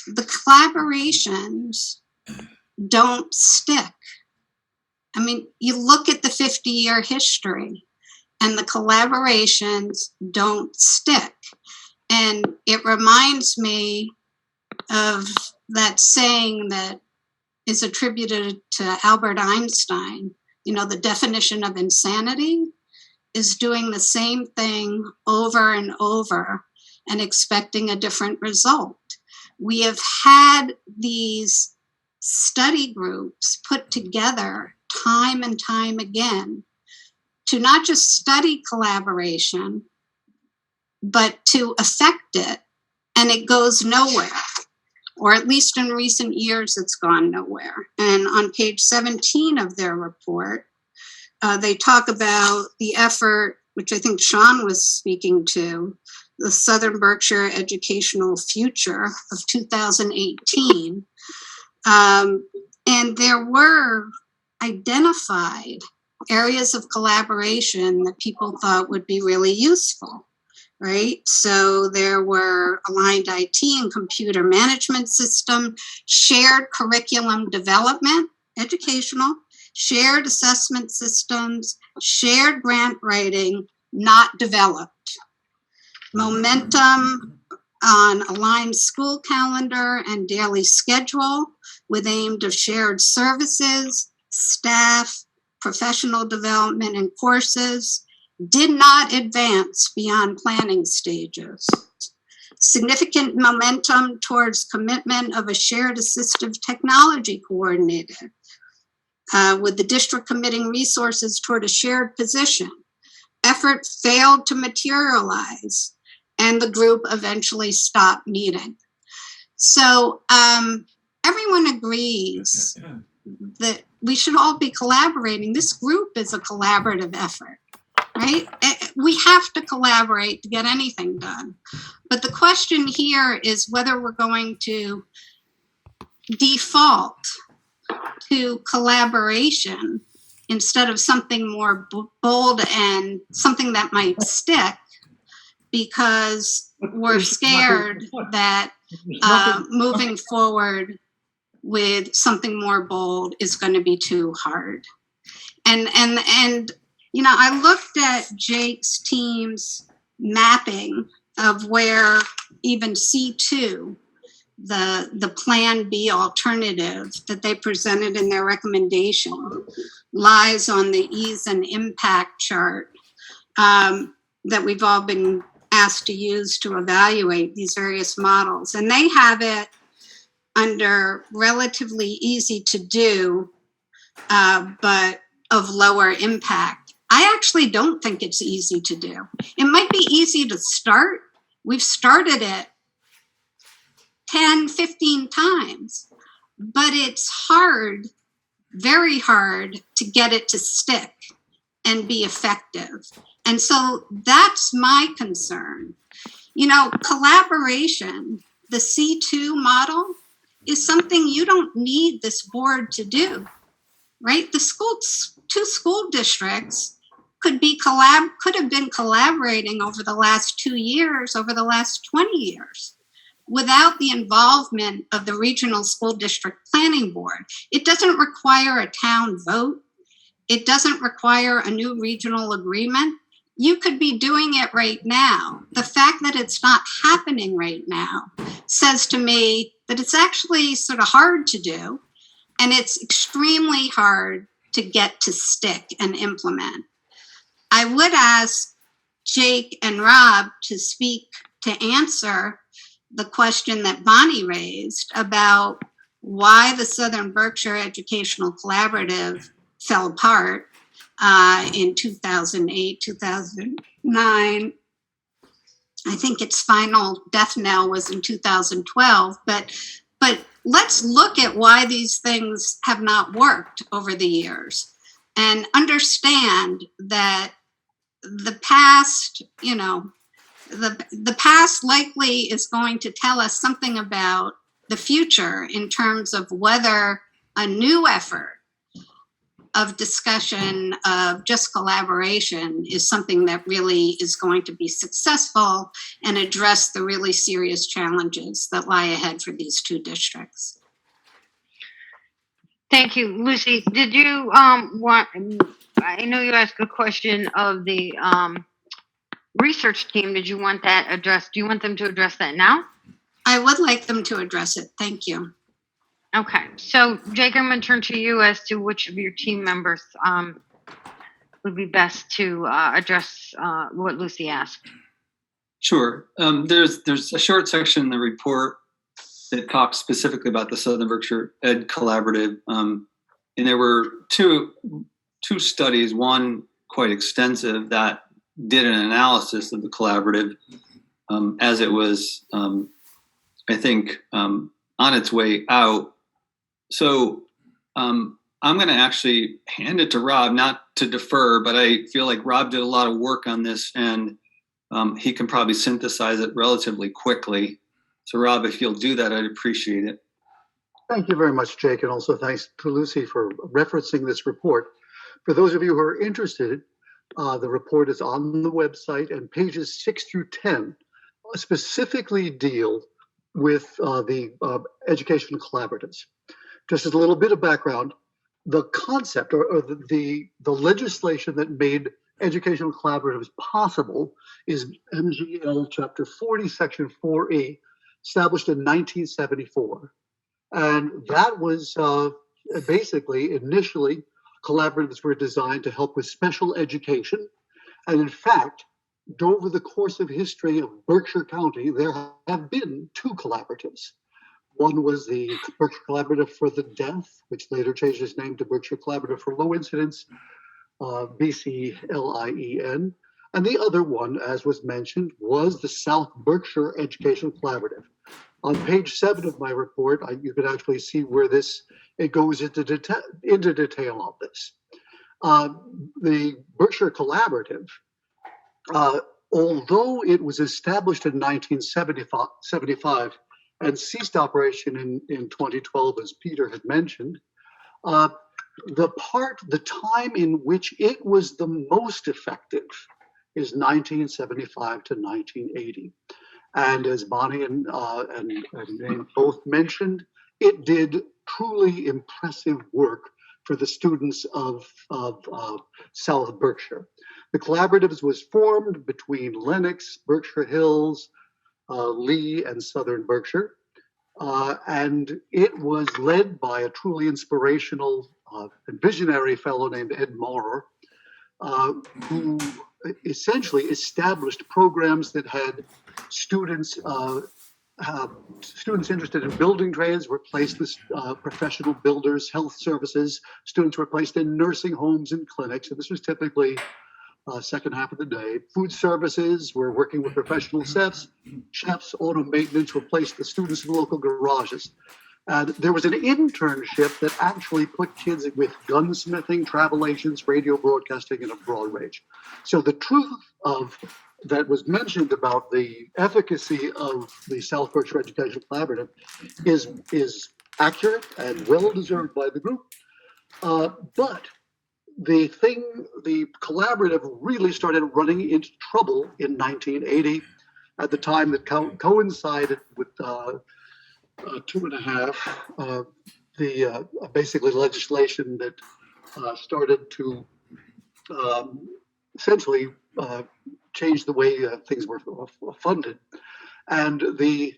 the collaborations don't stick. I mean, you look at the 50-year history and the collaborations don't stick. And it reminds me of that saying that is attributed to Albert Einstein, you know, the definition of insanity is doing the same thing over and over and expecting a different result. We have had these study groups put together time and time again to not just study collaboration, but to affect it, and it goes nowhere. Or at least in recent years, it's gone nowhere. And on page 17 of their report, they talk about the effort, which I think Sean was speaking to, the Southern Berkshire Educational Future of 2018. And there were identified areas of collaboration that people thought would be really useful. Right? So there were aligned IT and computer management system, shared curriculum development, educational, shared assessment systems, shared grant writing, not developed. Momentum on aligned school calendar and daily schedule with aim of shared services, staff, professional development and courses, did not advance beyond planning stages. Significant momentum towards commitment of a shared assistive technology coordinator, with the district committing resources toward a shared position. Effort failed to materialize, and the group eventually stopped meeting. So everyone agrees that we should all be collaborating. This group is a collaborative effort. Right? We have to collaborate to get anything done. But the question here is whether we're going to default to collaboration instead of something more bold and something that might stick, because we're scared that moving forward with something more bold is going to be too hard. And you know, I looked at Jake's team's mapping of where even C2, the Plan B alternative that they presented in their recommendation, lies on the ease and impact chart that we've all been asked to use to evaluate these various models. And they have it under relatively easy to do, but of lower impact. I actually don't think it's easy to do. It might be easy to start. We've started it 10, 15 times, but it's hard, very hard to get it to stick and be effective. And so that's my concern. You know, collaboration, the C2 model, is something you don't need this board to do, right? Two school districts could have been collaborating over the last 2 years, over the last 20 years, without the involvement of the regional school district planning board. It doesn't require a town vote. It doesn't require a new regional agreement. You could be doing it right now. The fact that it's not happening right now says to me that it's actually sort of hard to do, and it's extremely hard to get to stick and implement. I would ask Jake and Rob to speak to answer the question that Bonnie raised about why the Southern Berkshire Educational Collaborative fell apart in 2008, 2009. I think its final death knell was in 2012, but let's look at why these things have not worked over the years and understand that the past, you know, the past likely is going to tell us something about the future in terms of whether a new effort of discussion of just collaboration is something that really is going to be successful and address the really serious challenges that lie ahead for these two districts. Thank you. Lucy, did you want, I know you asked a question of the research team. Did you want that addressed? Do you want them to address that now? I would like them to address it. Thank you. Okay, so Jake, I'm going to turn to you as to which of your team members would be best to address what Lucy asked. Sure. There's a short section in the report that talks specifically about the Southern Berkshire Ed Collaborative, and there were two studies, one quite extensive that did an analysis of the collaborative as it was, I think, on its way out. So I'm going to actually hand it to Rob, not to defer, but I feel like Rob did a lot of work on this, and he can probably synthesize it relatively quickly. So Rob, if you'll do that, I'd appreciate it. Thank you very much, Jake, and also thanks to Lucy for referencing this report. For those of you who are interested, the report is on the website, and pages 6 through 10 specifically deal with the education collaboratives. Just as a little bit of background, the concept or the legislation that made educational collaboratives possible is MGL Chapter 40, Section 4A, established in 1974. And that was basically, initially, collaboratives were designed to help with special education. And in fact, over the course of history of Berkshire County, there have been two collaboratives. One was the Berkshire Collaborative for the Deaf, which later changed its name to Berkshire Collaborative for Low Incidence, BCLIEN. And the other one, as was mentioned, was the South Berkshire Education Collaborative. On page 7 of my report, you can actually see where it goes into detail of this. The Berkshire Collaborative, although it was established in 1975 and ceased operation in 2012, as Peter had mentioned, the time in which it was the most effective is 1975 to 1980. And as Bonnie and both mentioned, it did truly impressive work for the students of South Berkshire. The collaboratives was formed between Lenox, Berkshire Hills, Lee, and Southern Berkshire. And it was led by a truly inspirational and visionary fellow named Ed Maurer, who essentially established programs that had students interested in building trades were placed with professional builders, health services. Students were placed in nursing homes and clinics, and this was typically second half of the day. Food services were working with professional chefs. Auto maintenance replaced the students in local garages. There was an internship that actually put kids with gunsmithing, travel agents, radio broadcasting, and a broad range. So the truth that was mentioned about the efficacy of the South Berkshire Education Collaborative is accurate and well deserved by the group. But the collaborative really started running into trouble in 1980 at the time that coincided with 2.5, basically legislation that started to essentially change the way things were funded. And in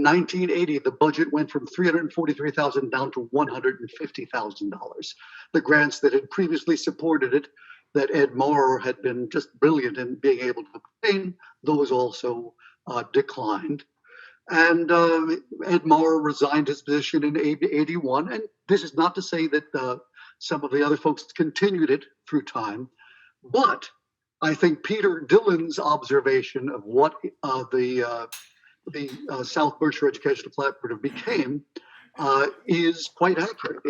1980, the budget went from $343,000 down to $150,000. The grants that had previously supported it, that Ed Maurer had been just brilliant in being able to obtain, those also declined. And Ed Maurer resigned his position in 81. And this is not to say that some of the other folks continued it through time, but I think Peter Dillon's observation of what the South Berkshire Educational Collaborative became is quite accurate.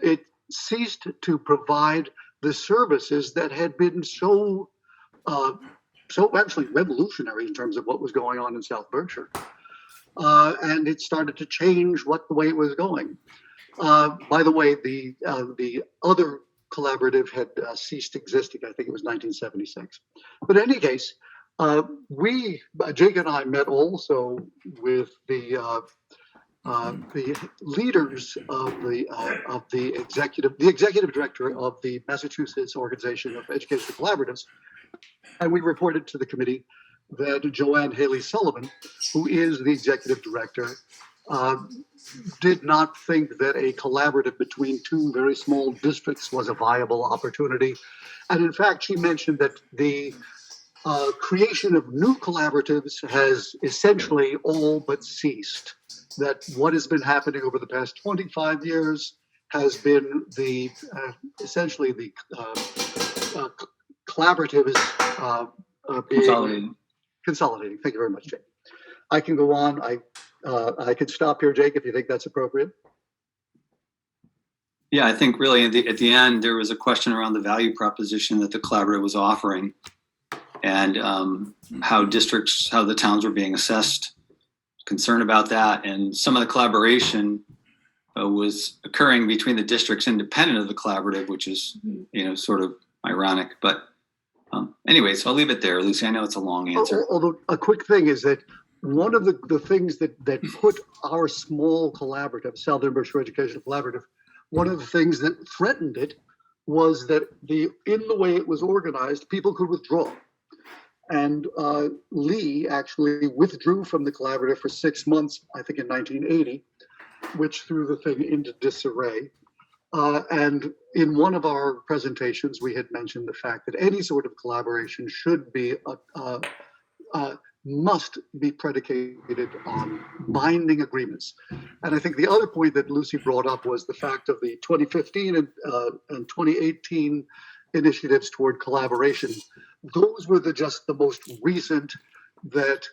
It ceased to provide the services that had been so actually revolutionary in terms of what was going on in South Berkshire. And it started to change the way it was going. By the way, the other collaborative had ceased existing. I think it was 1976. But in any case, Jake and I met also with the leaders of the executive director of the Massachusetts Organization of Educational Collaboratives, and we reported to the committee that Joanne Haley Sullivan, who is the executive director, did not think that a collaborative between two very small districts was a viable opportunity. And in fact, she mentioned that the creation of new collaboratives has essentially all but ceased. That what has been happening over the past 25 years has been the essentially the collaborative is being consolidating. Thank you very much, Jake. I can go on. I could stop here, Jake, if you think that's appropriate. Yeah, I think really at the end, there was a question around the value proposition that the collaborative was offering and how the towns were being assessed, concern about that. And some of the collaboration was occurring between the districts independent of the collaborative, which is, sort of ironic. But anyways, I'll leave it there, Lucy. I know it's a long answer. Although a quick thing is that one of the things that put our small collaborative, Southern Berkshire Educational Collaborative, one of the things that threatened it was that in the way it was organized, people could withdraw. And Lee actually withdrew from the collaborative for 6 months, I think in 1980, which threw the thing into disarray. And in one of our presentations, we had mentioned the fact that any sort of collaboration should be must be predicated on binding agreements. And I think the other point that Lucy brought up was the fact of the 2015 and 2018 initiatives toward collaboration. Those were just the most recent that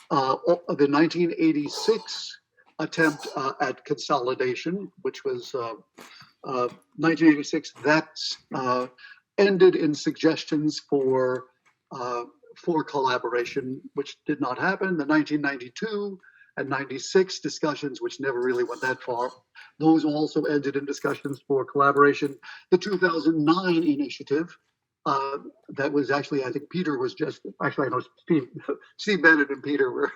the 1986 attempt at consolidation, which was 1986, that ended in suggestions for collaboration, which did not happen. The 1992 and 96 discussions, which never really went that far, those also ended in discussions for collaboration. The 2009 initiative, that was actually, I think Peter was just, actually I know Steve Bennett and Peter were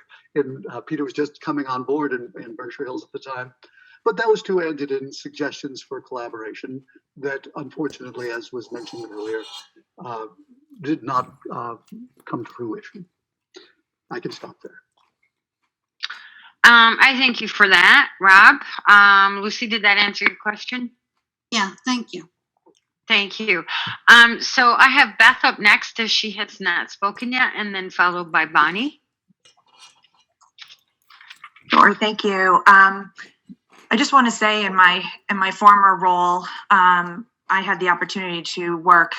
Peter was just coming on board in Berkshire Hills at the time. But those two ended in suggestions for collaboration that unfortunately, as was mentioned earlier, did not come to fruition. I can stop there. I thank you for that, Rob. Lucy, did that answer your question? Yeah, thank you. Thank you. So I have Beth up next as she has not spoken yet, and then followed by Bonnie. Sure, thank you. I just want to say in my former role, I had the opportunity to work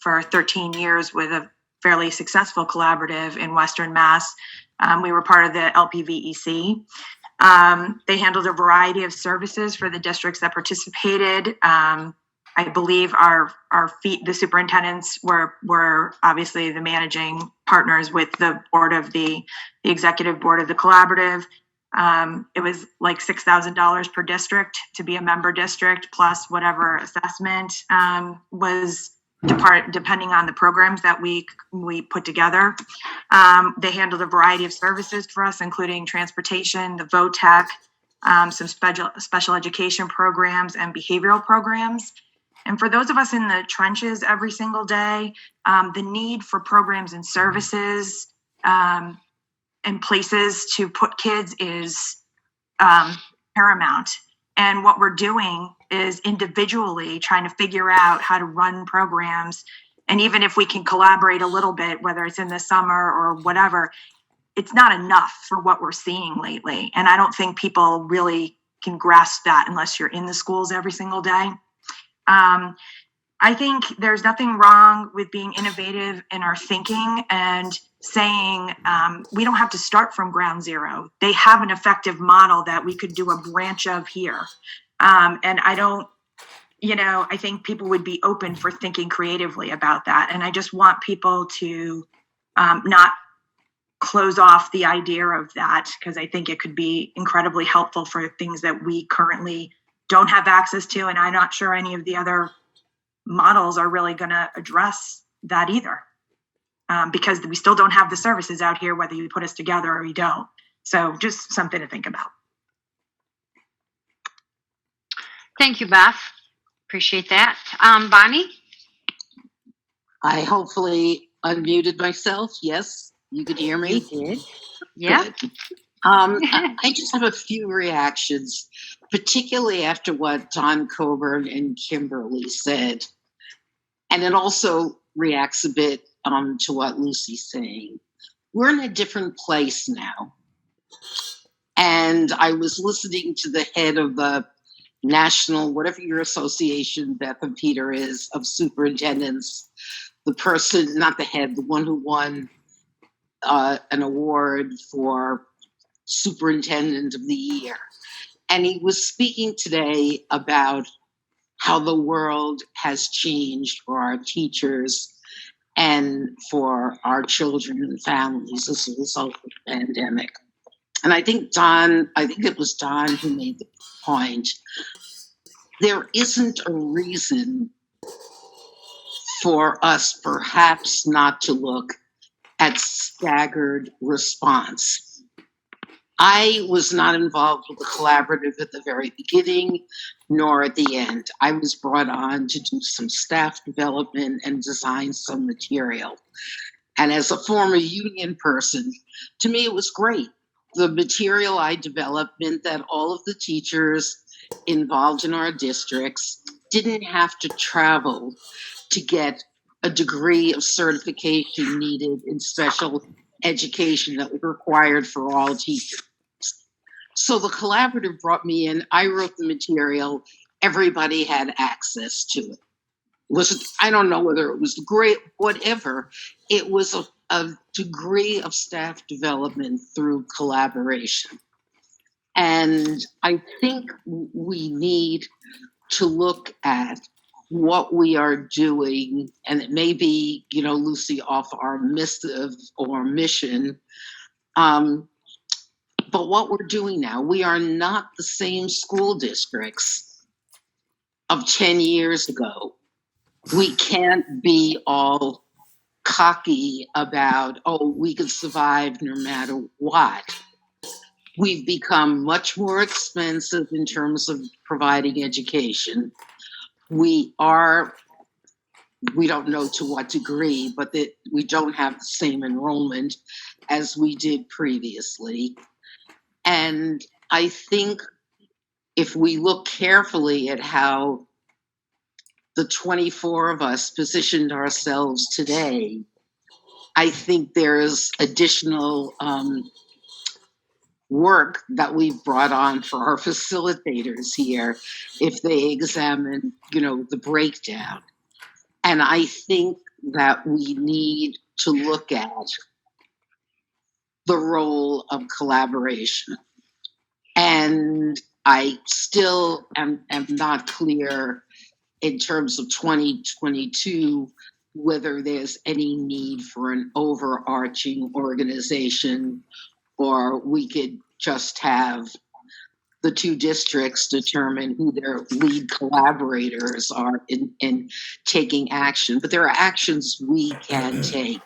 for 13 years with a fairly successful collaborative in Western Mass. We were part of the LPVEC. They handled a variety of services for the districts that participated. I believe the superintendents were obviously the managing partners with the executive board of the collaborative. It was like $6,000 per district to be a member district, plus whatever assessment was depending on the programs that we put together. They handled a variety of services for us, including transportation, the VOTEC, some special education programs and behavioral programs. And for those of us in the trenches every single day, the need for programs and services and places to put kids is paramount. And what we're doing is individually trying to figure out how to run programs. And even if we can collaborate a little bit, whether it's in the summer or whatever, it's not enough for what we're seeing lately. And I don't think people really can grasp that unless you're in the schools every single day. I think there's nothing wrong with being innovative in our thinking and saying we don't have to start from ground zero. They have an effective model that we could do a branch of here. And I think people would be open for thinking creatively about that. And I just want people to not close off the idea of that, because I think it could be incredibly helpful for things that we currently don't have access to. And I'm not sure any of the other models are really going to address that either. Because we still don't have the services out here, whether you put us together or you don't. So just something to think about. Thank you, Beth. Appreciate that. Bonnie? I hopefully unmuted myself. Yes, you could hear me. You did. Yeah. Good. I just have a few reactions, particularly after what Don Coburn and Kimberly said. And it also reacts a bit to what Lucy's saying. We're in a different place now. And I was listening to the head of the national, whatever your association, Beth and Peter, is, of superintendents, the person, not the head, the one who won an award for Superintendent of the Year. And he was speaking today about how the world has changed for our teachers and for our children and families as a result of the pandemic. And I think it was Don who made the point. There isn't a reason for us perhaps not to look at staggered response. I was not involved with the collaborative at the very beginning, nor at the end. I was brought on to do some staff development and design some material. And as a former union person, to me, it was great. The material I developed meant that all of the teachers involved in our districts didn't have to travel to get a degree of certification needed in special education that was required for all teachers. So the collaborative brought me in, I wrote the material, everybody had access to it. I don't know whether it was great, whatever, it was a degree of staff development through collaboration. And I think we need to look at what we are doing, and it may be, Lucy, off our missive or mission, but what we're doing now, we are not the same school districts of 10 years ago. We can't be all cocky about, we can survive no matter what. We've become much more expensive in terms of providing education. We don't know to what degree, but that we don't have the same enrollment as we did previously. And I think if we look carefully at how the 24 of us positioned ourselves today, I think there's additional work that we've brought on for our facilitators here if they examine, the breakdown. And I think that we need to look at the role of collaboration. And I still am not clear in terms of 2022 whether there's any need for an overarching organization, or we could just have the two districts determine who their lead collaborators are in taking action. But there are actions we can take.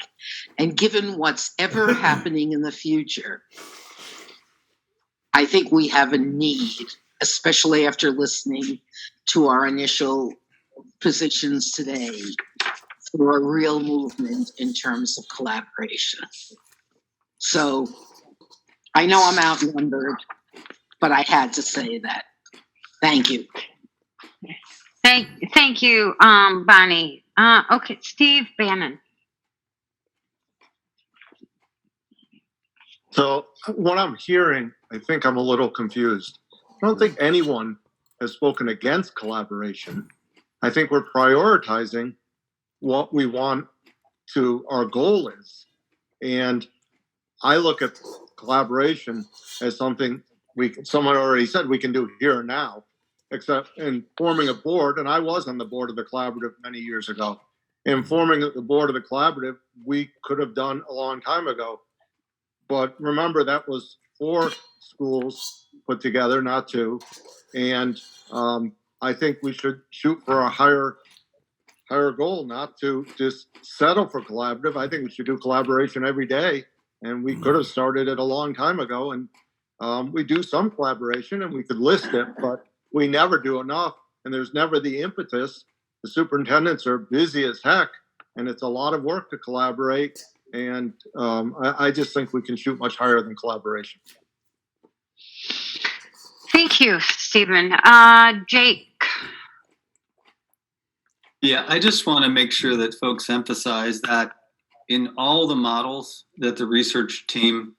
And given what's ever happening in the future, I think we have a need, especially after listening to our initial positions today, for a real movement in terms of collaboration. So I know I'm outnumbered, but I had to say that. Thank you. Thank you, Bonnie. Okay, Steve Bannon. So what I'm hearing, I think I'm a little confused. I don't think anyone has spoken against collaboration. I think we're prioritizing what we want our goal is. And I look at collaboration as something someone already said we can do here and now, except in forming a board. And I was on the board of the collaborative many years ago. In forming the board of the collaborative, we could have done a long time ago. But remember, that was 4 schools put together, not 2. And I think we should shoot for a higher higher goal, not to just settle for collaborative. I think we should do collaboration every day. And we could have started it a long time ago. And we do some collaboration and we could list it, but we never do enough. And there's never the impetus. The superintendents are busy as heck, and it's a lot of work to collaborate. And I just think we can shoot much higher than collaboration. Thank you, Stephen. Jake. Yeah, I just want to make sure that folks emphasize that in all the models that the research team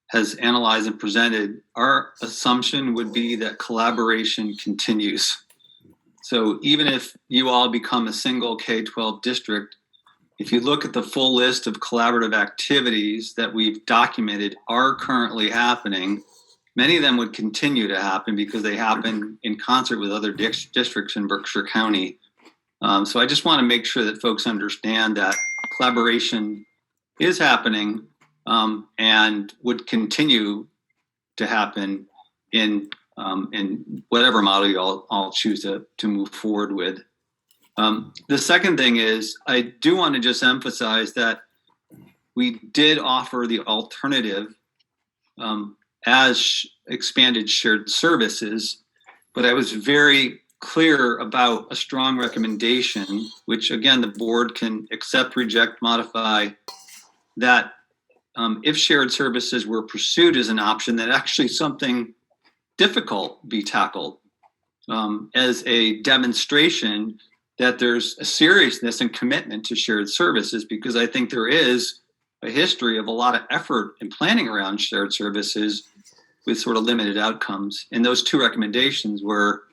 has analyzed and presented, our assumption would be that collaboration continues. So even if you all become a single K-12 district, if you look at the full list of collaborative activities that we've documented are currently happening, many of them would continue to happen because they happen in concert with other districts in Berkshire County. So I just want to make sure that folks understand that collaboration is happening and would continue to happen in whatever model you all choose to move forward with. The second thing is, I do want to just emphasize that we did offer the alternative as expanded shared services, but I was very clear about a strong recommendation, which again, the board can accept, reject, modify, that if shared services were pursued as an option, that actually something difficult be tackled as a demonstration that there's a seriousness and commitment to shared services, because I think there is a history of a lot of effort and planning around shared services with sort of limited outcomes. And those two recommendations were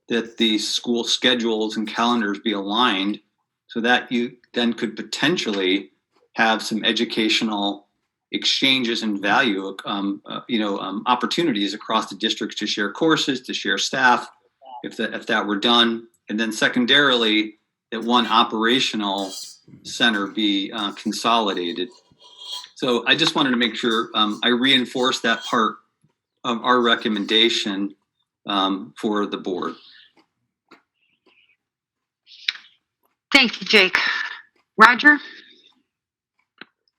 that the school schedules and calendars be aligned so that you then could potentially have some educational exchanges and value, opportunities across the districts to share courses, to share staff, if that were done. And then secondarily, that one operational center be consolidated. So I just wanted to make sure I reinforce that part of our recommendation for the board. Thank you, Jake. Roger?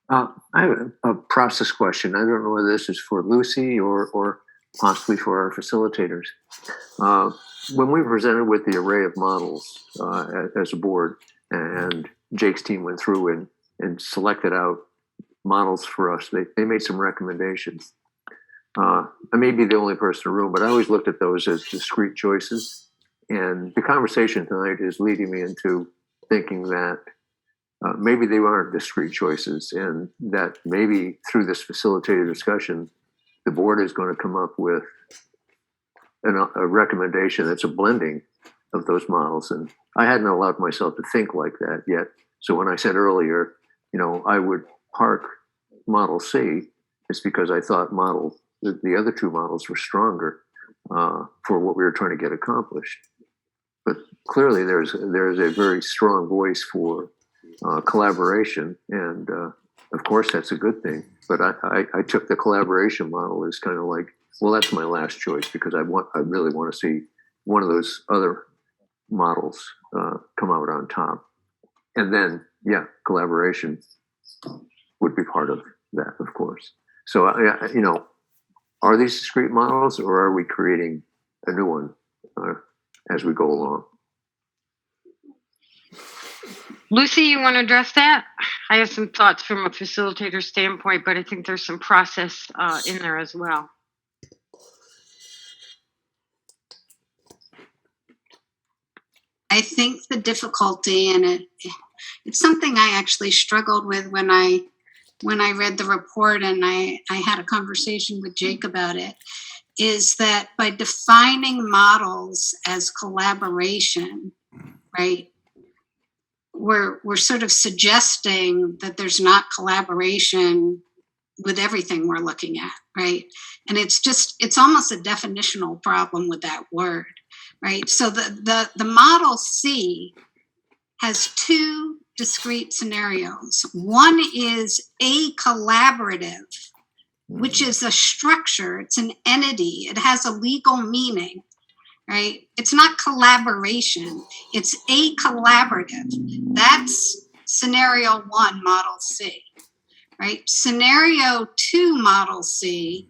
I have a process question. I don't know whether this is for Lucy or possibly for our facilitators. When we presented with the array of models as a board, and Jake's team went through and selected out models for us, they made some recommendations. I may be the only person in the room, but I always looked at those as discrete choices. And the conversation tonight is leading me into thinking that maybe they aren't discrete choices, and that maybe through this facilitated discussion, the board is going to come up with a recommendation that's a blending of those models. And I hadn't allowed myself to think like that yet. So when I said earlier, I would park model C, it's because I thought the other two models were stronger for what we were trying to get accomplished. But clearly there's a very strong voice for collaboration, and of course that's a good thing. But I took the collaboration model as kind of like, well, that's my last choice, because I really want to see one of those other models come out on top, and then collaboration would be part of that, of course. So are these discrete models, or are we creating a new one as we go along? Lucy, you want to address that? I have some thoughts from a facilitator standpoint, but I think there's some process in there as well. I think the difficulty, and it's something I actually struggled with when I read the report, and I had a conversation with Jake about it, is that by defining models as collaboration, right, we're sort of suggesting that there's not collaboration with everything we're looking at, right? And it's almost a definitional problem with that word, right? So the model C has two discrete scenarios. One is a collaborative, which is a structure, it's an entity, it has a legal meaning, right? It's not collaboration, it's a collaborative. That's scenario 1, model C, right? Scenario 2, model C,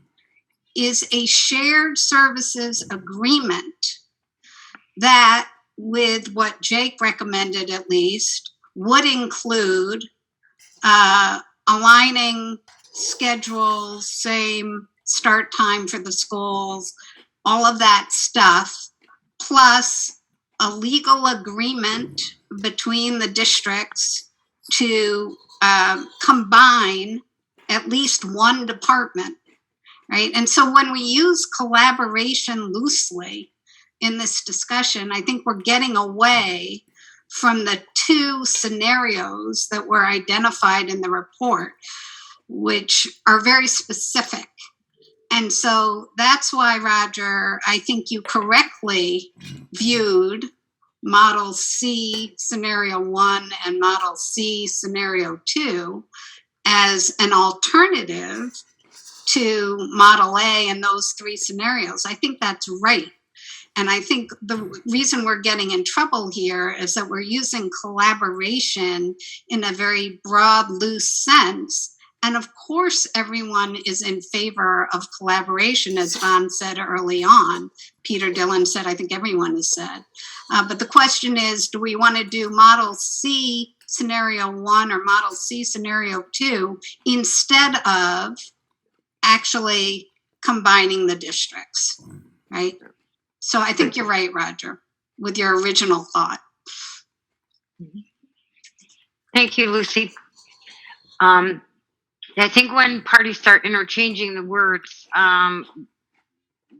is a shared services agreement that, with what Jake recommended at least, would include aligning schedules, same start time for the schools, all of that stuff, plus a legal agreement between the districts to combine at least one department, right? And so when we use collaboration loosely in this discussion, I think we're getting away from the 2 scenarios that were identified in the report, which are very specific. And so that's why, Roger, I think you correctly viewed Model C Scenario 1 and Model C Scenario 2 as an alternative to Model A and those 3 scenarios. I think that's right. And I think the reason we're getting in trouble here is that we're using collaboration in a very broad, loose sense. And of course, everyone is in favor of collaboration, as Von said early on. Peter Dillon said, I think everyone has said. But the question is, do we want to do Model C Scenario 1 or Model C Scenario 2 instead of actually combining the districts, right? So I think you're right, Roger, with your original thought. Thank you, Lucy. I think when parties start interchanging the words,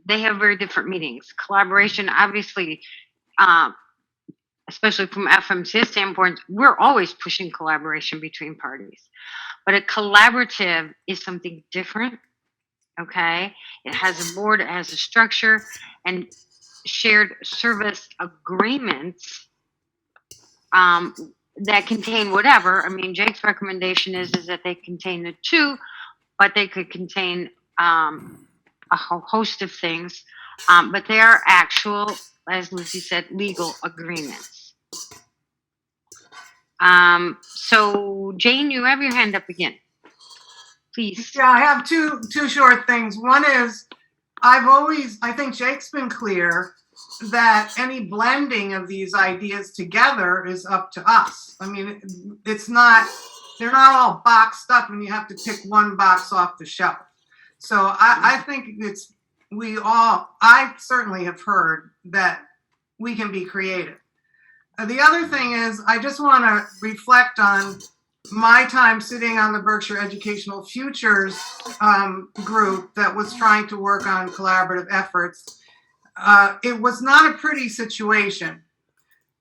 they have very different meanings. Collaboration, obviously, especially from FMC standpoint, we're always pushing collaboration between parties. But a collaborative is something different, okay? It has a board, it has a structure, and shared service agreements that contain whatever. I mean, Jake's recommendation is that they contain the 2, but they could contain a whole host of things. But they are actual, as Lucy said, legal agreements. So Jane, you have your hand up again. Please. Yeah, I have two short things. One is, I think Jake's been clear that any blending of these ideas together is up to us. I mean, they're not all boxed up and you have to pick one box off the shelf. So I think I certainly have heard that we can be creative. The other thing is, I just want to reflect on my time sitting on the Berkshire Educational Futures group that was trying to work on collaborative efforts. It was not a pretty situation.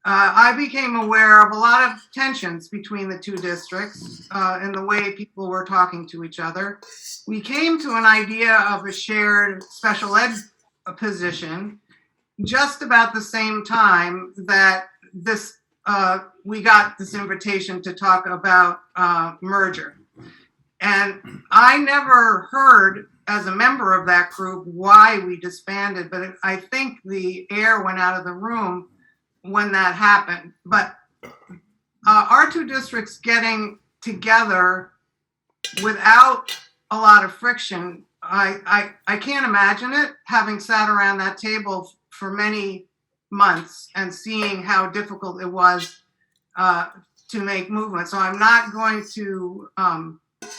I became aware of a lot of tensions between the 2 districts and the way people were talking to each other. We came to an idea of a shared special ed position just about the same time that we got this invitation to talk about merger. And I never heard, as a member of that group, why we disbanded, but I think the air went out of the room when that happened. But our 2 districts getting together without a lot of friction, I can't imagine it, having sat around that table for many months and seeing how difficult it was to make movement. So I'm not going to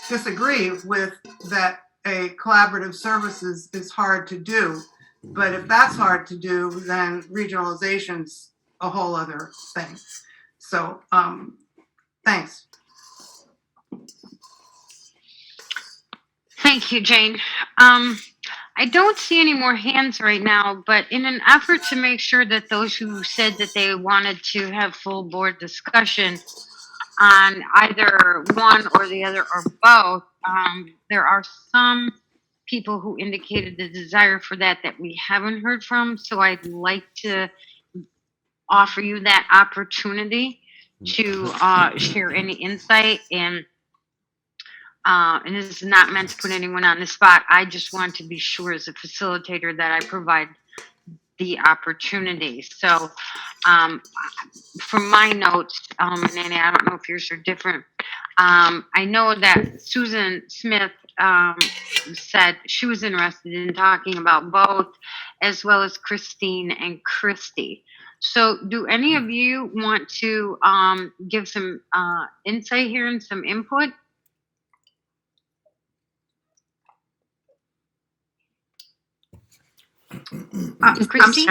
disagree with that. A collaborative services is hard to do, but if that's hard to do, then regionalization's a whole other thing. So thanks. Thank you, Jane. I don't see any more hands right now, but in an effort to make sure that those who said that they wanted to have full board discussion on either one or the other or both, there are some people who indicated the desire for that we haven't heard from. So I'd like to offer you that opportunity to share any insight. And this is not meant to put anyone on the spot. I just want to be sure as a facilitator that I provide the opportunity. So, from my notes, Nanny, I don't know if yours are different. I know that Susan Smith said she was interested in talking about both, as well as Christine and Christy. So, do any of you want to give some insight here and some input? Christy?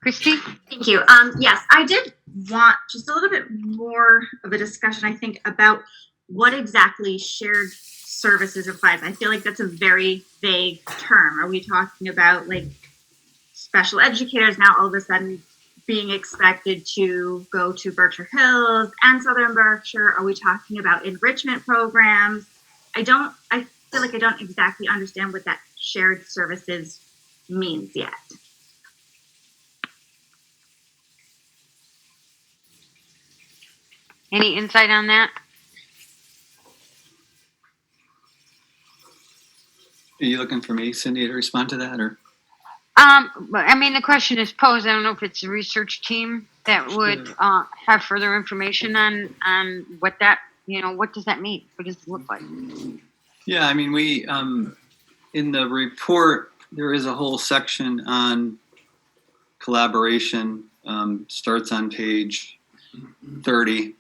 Christy? Thank you. Yes, I did want just a little bit more of a discussion, I think, about what exactly shared services applies. I feel like that's a very vague term. Are we talking about like special educators now all of a sudden being expected to go to Berkshire Hills and Southern Berkshire? Are we talking about enrichment programs? I feel like I don't exactly understand what that shared services means yet. Any insight on that? Are you looking for me, Cindy, to respond to that, or? I mean, the question is posed. I don't know if it's a research team that would have further information on what that, what does that mean? What does it look like? Yeah, I mean, we, in the report, there is a whole section on collaboration, starts on page 30.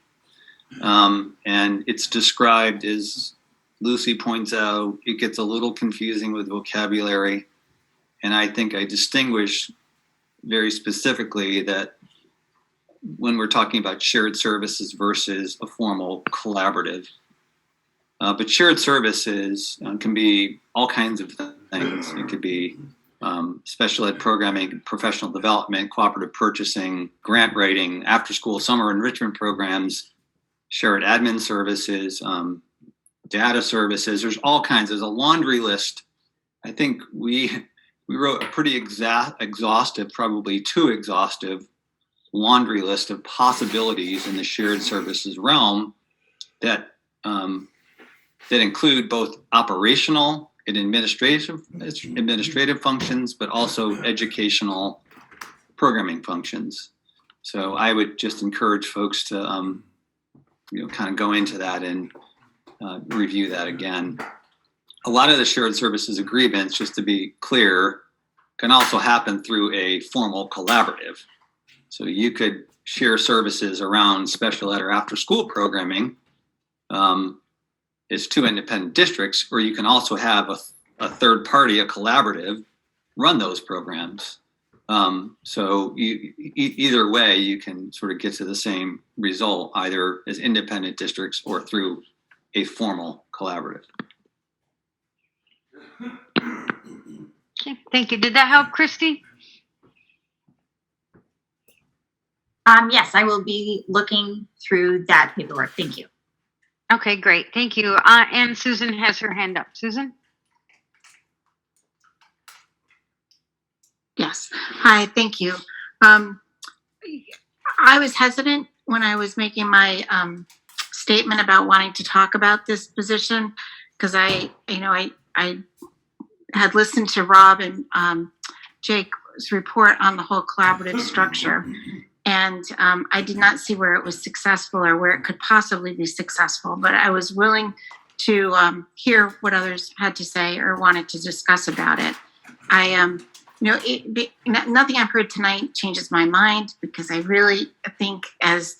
And it's described, as Lucy points out, it gets a little confusing with vocabulary. And I think I distinguish very specifically that when we're talking about shared services versus a formal collaborative. But shared services can be all kinds of things. It could be special ed programming, professional development, cooperative purchasing, grant writing, after-school summer enrichment programs, shared admin services, data services. There's all kinds. There's a laundry list. I think we wrote a pretty exhaustive, probably too exhaustive, laundry list of possibilities in the shared services realm that that include both operational and administrative functions, but also educational programming functions. So I would just encourage folks to kind of go into that and review that again. A lot of the shared services agreements, just to be clear, can also happen through a formal collaborative. So you could share services around special ed or after school programming as two independent districts, or you can also have a third party, a collaborative, run those programs. So either way, you can sort of get to the same result, either as independent districts or through a formal collaborative. Okay, thank you. Did that help, Christy? Yes, I will be looking through that paperwork. Thank you. Okay, great. Thank you. And Susan has her hand up. Susan? Yes. Hi, thank you. I was hesitant when I was making my statement about wanting to talk about this position because I had listened to Rob and Jake's report on the whole collaborative structure. And I did not see where it was successful or where it could possibly be successful, but I was willing to hear what others had to say or wanted to discuss about it. Nothing I've heard tonight changes my mind because I really think, as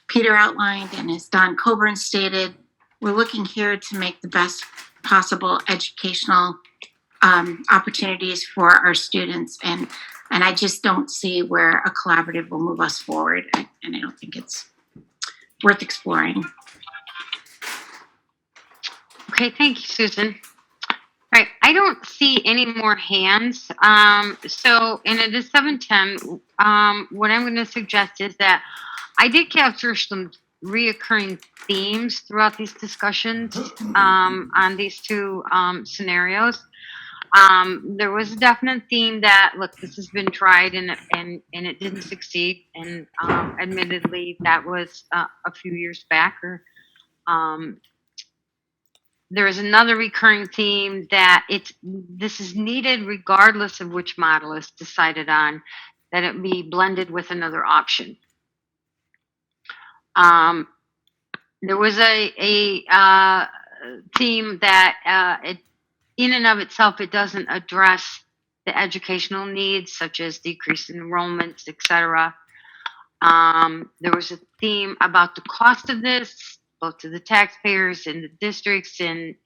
Peter outlined and as Don Coburn stated, we're looking here to make the best possible educational opportunities for our students. And I just don't see where a collaborative will move us forward. And I don't think it's worth exploring. Okay, thank you, Susan. All right, I don't see any more hands. So, and it is 7:10. What I'm going to suggest is that I did capture some reoccurring themes throughout these discussions on these two scenarios. There was a definite theme that, look, this has been tried and it didn't succeed. And admittedly, that was a few years back, or there is another recurring theme that this is needed regardless of which model is decided on, that it be blended with another option. There was a theme that in and of itself, it doesn't address the educational needs, such as decreased enrollments, etc. There was a theme about the cost of this, both to the taxpayers and the districts, and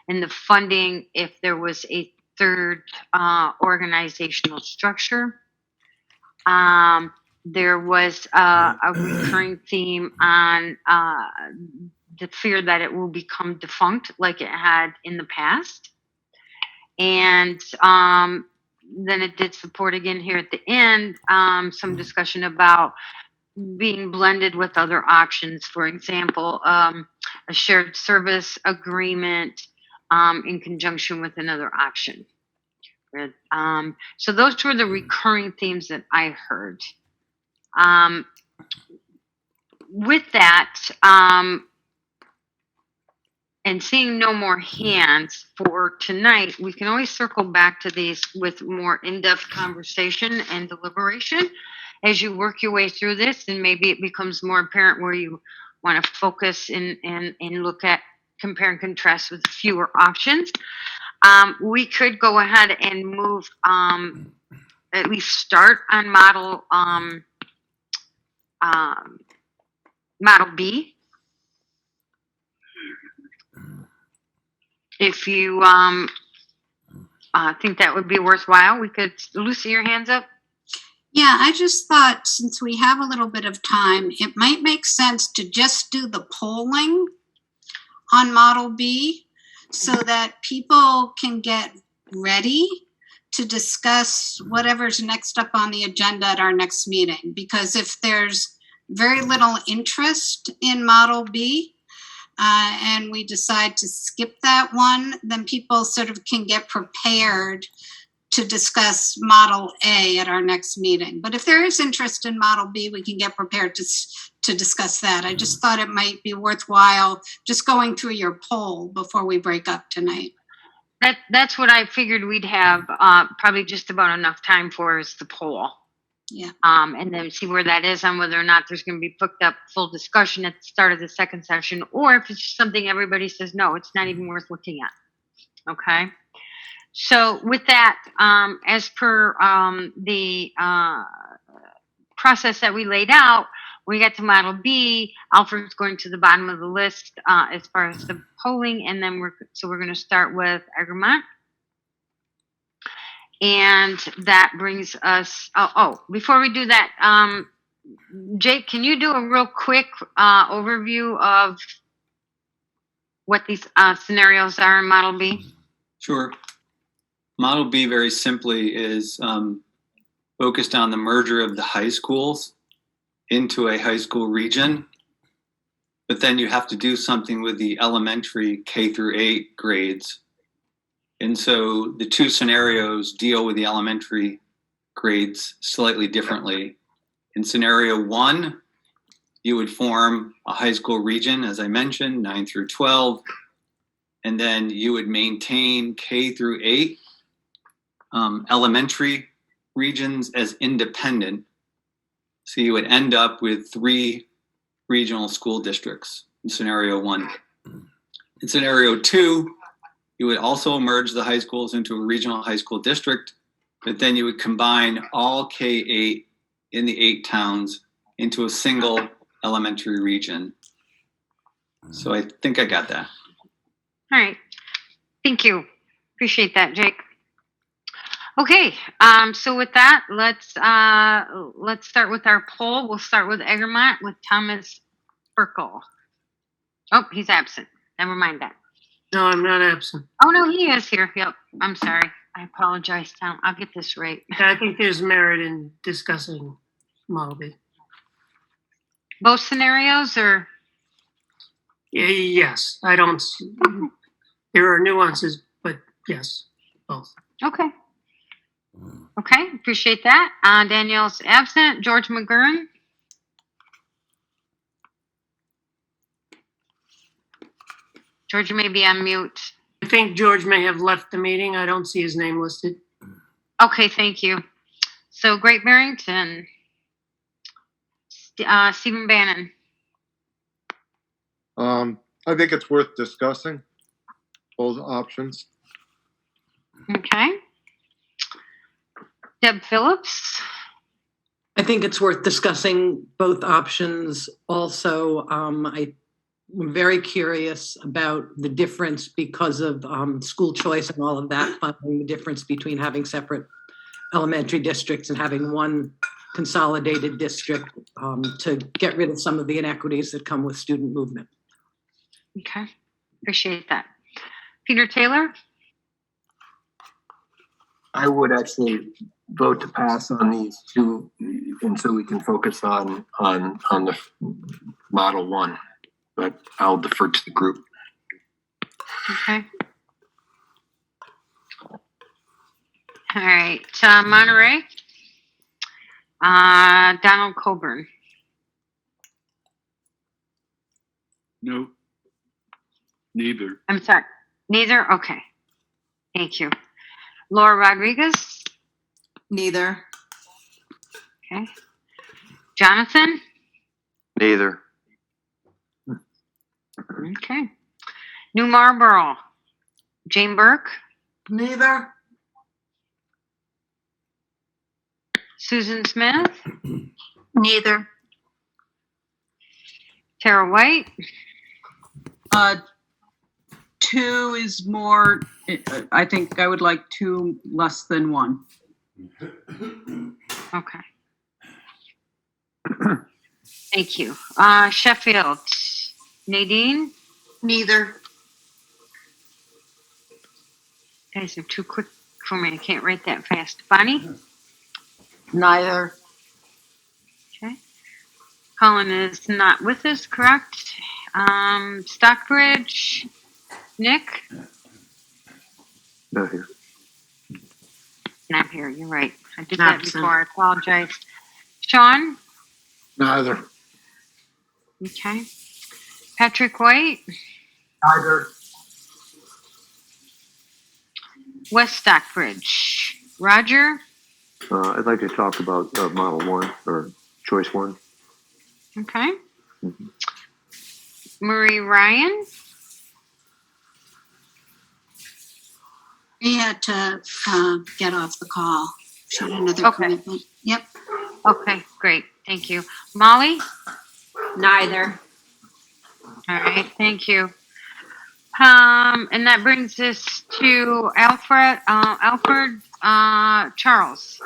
the funding if there was a third organizational structure. There was a recurring theme on the fear that it will become defunct like it had in the past. And then it did support again here at the end, some discussion about being blended with other options. For example, a shared service agreement in conjunction with another option. So those were the recurring themes that I heard. With that, and seeing no more hands for tonight, we can always circle back to these with more in-depth conversation and deliberation as you work your way through this, and maybe it becomes more apparent where you want to focus and look at, compare and contrast with fewer options. We could go ahead and move, at least start on model B. If you think that would be worthwhile, we could. Lucy, your hands up. Yeah, I just thought since we have a little bit of time, it might make sense to just do the polling on Model B so that people can get ready to discuss whatever's next up on the agenda at our next meeting. Because if there's very little interest in Model B, and we decide to skip that one, then people sort of can get prepared to discuss Model A at our next meeting. But if there is interest in Model B, we can get prepared to discuss that. I just thought it might be worthwhile just going through your poll before we break up tonight. That's what I figured we'd have probably just about enough time for, is the poll. Yeah. And then see where that is on whether or not there's going to be picked up full discussion at the start of the second session, or if it's just something everybody says, no, it's not even worth looking at. Okay. So with that, as per the process that we laid out, we got to Model B. Alfred's going to the bottom of the list as far as the polling, and then we're going to start with Egremont. And that brings us, before we do that, Jake, can you do a real quick overview of what these scenarios are in Model B? Sure. Model B, very simply, is focused on the merger of the high schools into a high school region. But then you have to do something with the elementary K through 8 grades. And so the two scenarios deal with the elementary grades slightly differently. In scenario 1, you would form a high school region, as I mentioned, 9 through 12, and then you would maintain K through 8 elementary regions as independent. So you would end up with 3 regional school districts in scenario 1. In scenario 2, you would also merge the high schools into a regional high school district, but then you would combine all K-8 in the 8 towns into a single elementary region. So I think I got that. All right. Thank you. Appreciate that, Jake. Okay. So with that, let's start with our poll. We'll start with Egremont with Thomas Burkle. Oh, he's absent. Never mind that. No, I'm not absent. Oh, no, he is here. Yep. I'm sorry. I apologize, Tom. I'll get this right. I think there's merit in discussing Model B. Both scenarios, or? Yes, I don't. There are nuances, but yes, both. Okay. Okay, appreciate that. Danielle's absent. George McGurran. George may be on mute. I think George may have left the meeting. I don't see his name listed. Okay, thank you. So Great Barrington, Stephen Bannon. I think it's worth discussing both options. Okay. Deb Phillips. I think it's worth discussing both options. Also, I'm very curious about the difference because of school choice and all of that, funding, the difference between having separate elementary districts and having one consolidated district to get rid of some of the inequities that come with student movement. Okay, appreciate that. Peter Taylor? I would actually vote to pass on these two, and so we can focus on the model one, but I'll defer to the group. Okay. All right, Monterey. Donald Coburn. No. Neither. I'm sorry, neither? Okay, thank you. Laura Rodriguez? Neither. Okay. Jonathan? Neither. Okay. New Marlboro? Jane Burke? Neither. Susan Smith? Neither. Tara White? 2 is more, I think I would like 2 less than 1. Okay. Thank you. Sheffield? Nadine? Neither. Guys are too quick for me. I can't write that fast. Bonnie? Neither. Okay. Colin is not with us, correct? Stockbridge? Nick? Not here. Not here. You're right. I did Not that before. I apologize. Sean? Neither. Okay. Patrick White? Neither. West Stockbridge? Roger? I'd like to talk about model one or choice one. Okay. Marie Ryan? We had to get off the call. She had another Okay. commitment. Yep. Okay, great. Thank you. Molly? Neither. All right, thank you. And that brings us to Alfred Charles.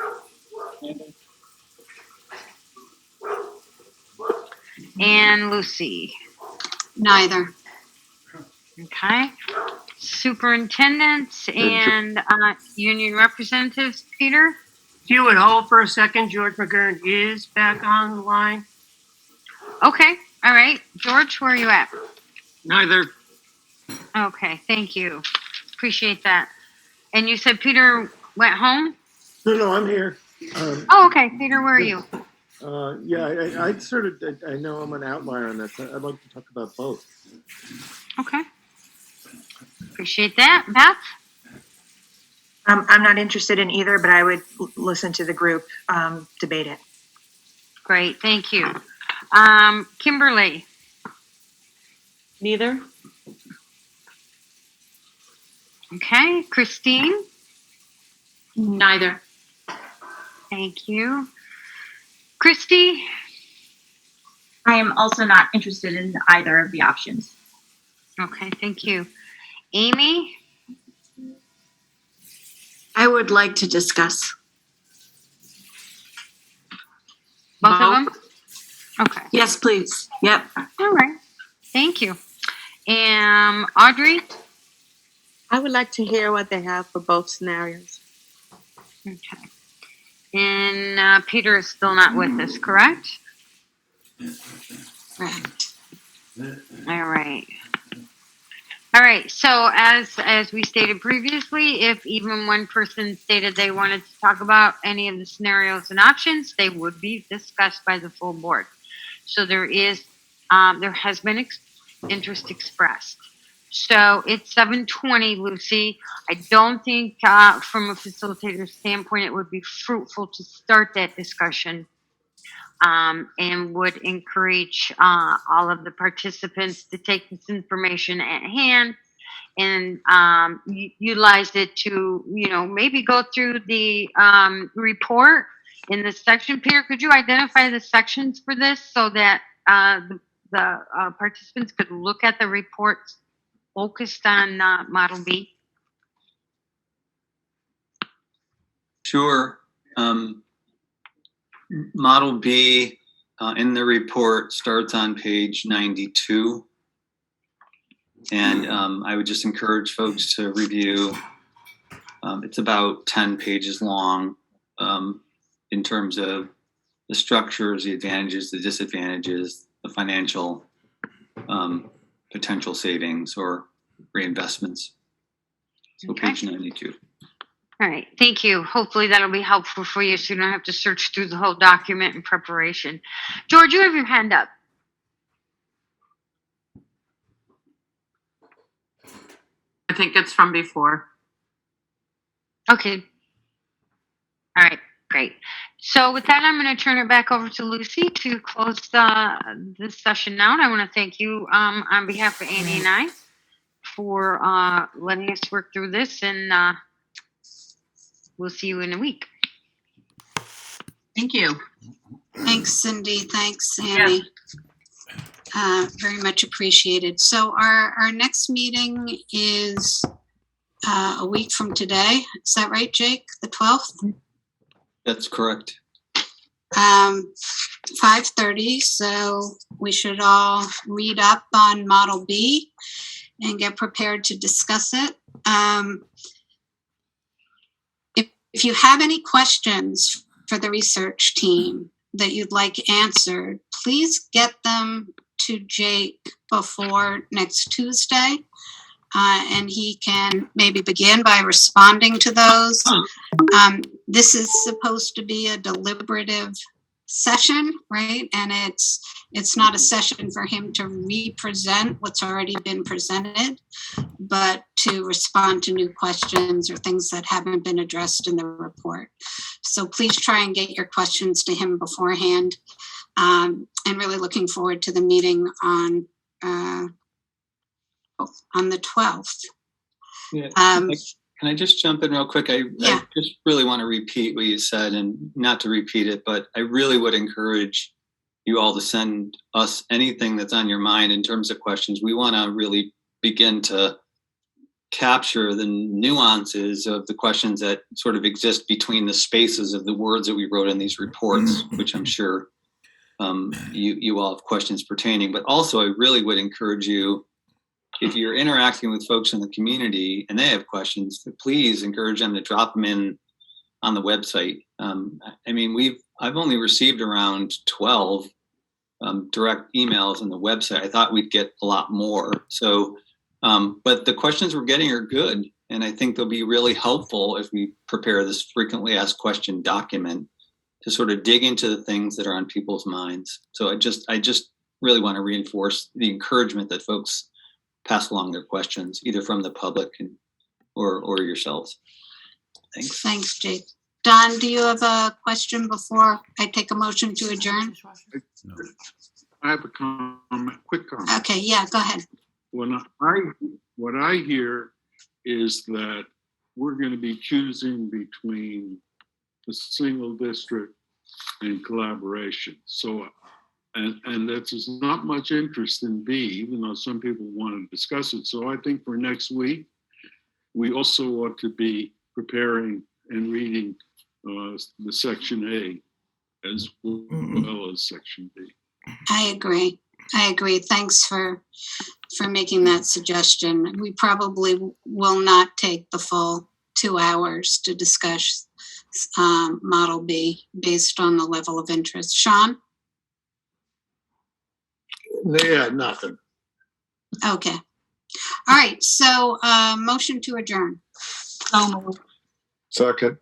And Lucy. Neither. Okay. Superintendents and union representatives, Peter? If you would hold for a second, George McGurn is back on the line. Okay, all right. George, where are you at? Neither. Okay, thank you. Appreciate that. And you said Peter went home? No, I'm here. Oh, okay. Peter, where are you? Yeah, I'd sort of, I know I'm an outlier on this. I'd like to talk about both. Okay. Appreciate that. Beth? I'm not interested in either, but I would listen to the group debate it. Great, thank you. Kimberly? Neither. Okay. Christine? Neither. Thank you. Christy? I am also not interested in either of the options. Okay, thank you. Amy? I would like to discuss. Both of them? Okay. Yes, please. Yep. All right. Thank you. And Audrey? I would like to hear what they have for both scenarios. Okay. And Peter is still not with us, correct? All right. All right. So as we stated previously, if even one person stated they wanted to talk about any of the scenarios and options, they would be discussed by the full board. So there has been interest expressed. So it's 7:20, Lucy. I don't think, from a facilitator standpoint, it would be fruitful to start that discussion. And would encourage all of the participants to take this information at hand and utilize it to, maybe go through the report in the section. Peter, could you identify the sections for this so that the participants could look at the reports focused on Model B? Sure. Model B in the report starts on page 92. And I would just encourage folks to review. It's about 10 pages long in terms of the structures, the advantages, the disadvantages, the financial potential savings or reinvestments. So Okay. page 92. All right, thank you. Hopefully that'll be helpful for you so you don't have to search through the whole document in preparation. George, you have your hand up. I think it's from before. Okay. All right, great. So with that, I'm going to turn it back over to Lucy to close this session out. I want to thank you on behalf of Andy and I for letting us work through this, and we'll see you in a week. Thank you. Thanks, Cindy. Thanks, Annie. Very much appreciated. So our next meeting is a week from today. Is that right, Jake? The 12th? That's correct. 5:30. So we should all read up on Model B and get prepared to discuss it. If you have any questions for the research team that you'd like answered, please get them to Jake before next Tuesday, and he can maybe begin by responding to those. This is supposed to be a deliberative session, right? And it's not a session for him to represent what's already been presented, but to respond to new questions or things that haven't been addressed in the report. So please try and get your questions to him beforehand. And really looking forward to the meeting on the 12th. Yeah. Can I just jump in real quick? I just really want to repeat what you said, and not to repeat it, but I really would encourage you all to send us anything that's on your mind in terms of questions. We want to really begin to capture the nuances of the questions that sort of exist between the spaces of the words that we wrote in these reports, which I'm sure you all have questions pertaining. But also, I really would encourage you, if you're interacting with folks in the community and they have questions, please encourage them to drop them in on the website. I mean, I've only received around 12 direct emails on the website. I thought we'd get a lot more. So, but the questions we're getting are good. And I think they'll be really helpful as we prepare this frequently asked question document to sort of dig into the things that are on people's minds. So I just really want to reinforce the encouragement that folks pass along their questions, either from the public or yourselves. Thanks. Thanks, Jake. Don, do you have a question before I take a motion to adjourn? I have a quick comment. Okay, yeah, go ahead. What I hear is that we're going to be choosing between a single district and collaboration. So, and there's not much interest in B, even though some people want to discuss it. So I think for next week, we also ought to be preparing and reading the section A as well as section B. I agree. Thanks for making that suggestion. We probably will not take the full 2 hours to discuss Model B based on the level of interest. Sean? Yeah, nothing. Okay. All right. So motion to adjourn. Second.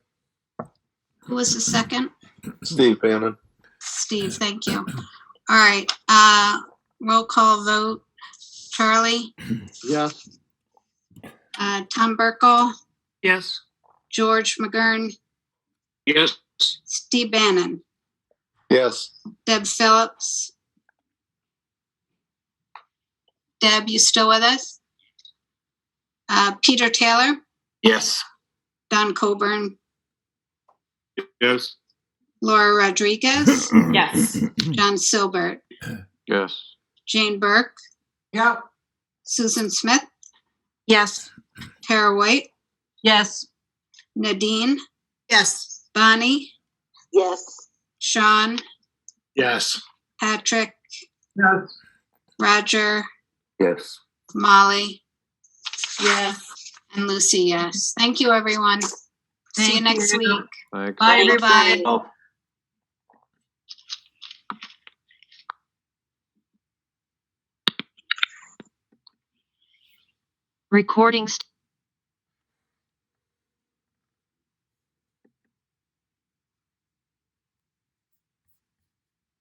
Who was the second? Steve Bannon. Steve, thank you. All right. Roll call vote. Charlie, Yes. Tom Burkle, Yes. George McGurn, Yes. Steve Bannon, Yes. Deb Phillips. Deb, you still with us? Peter Taylor, Yes. Don Coburn, Yes. Laura Rodriguez, Yes. John Silbert, Yes. Jane Burke, Yep. Susan Smith, Yes. Tara White, Yes. Nadine, Yes. Bonnie, Yes. Sean, Yes. Patrick, Yes. Roger, Yes. Molly, Yes. and Lucy, yes. Thank you, everyone. See you Thank next you. week. Thanks. Bye, everybody. Bye. Recording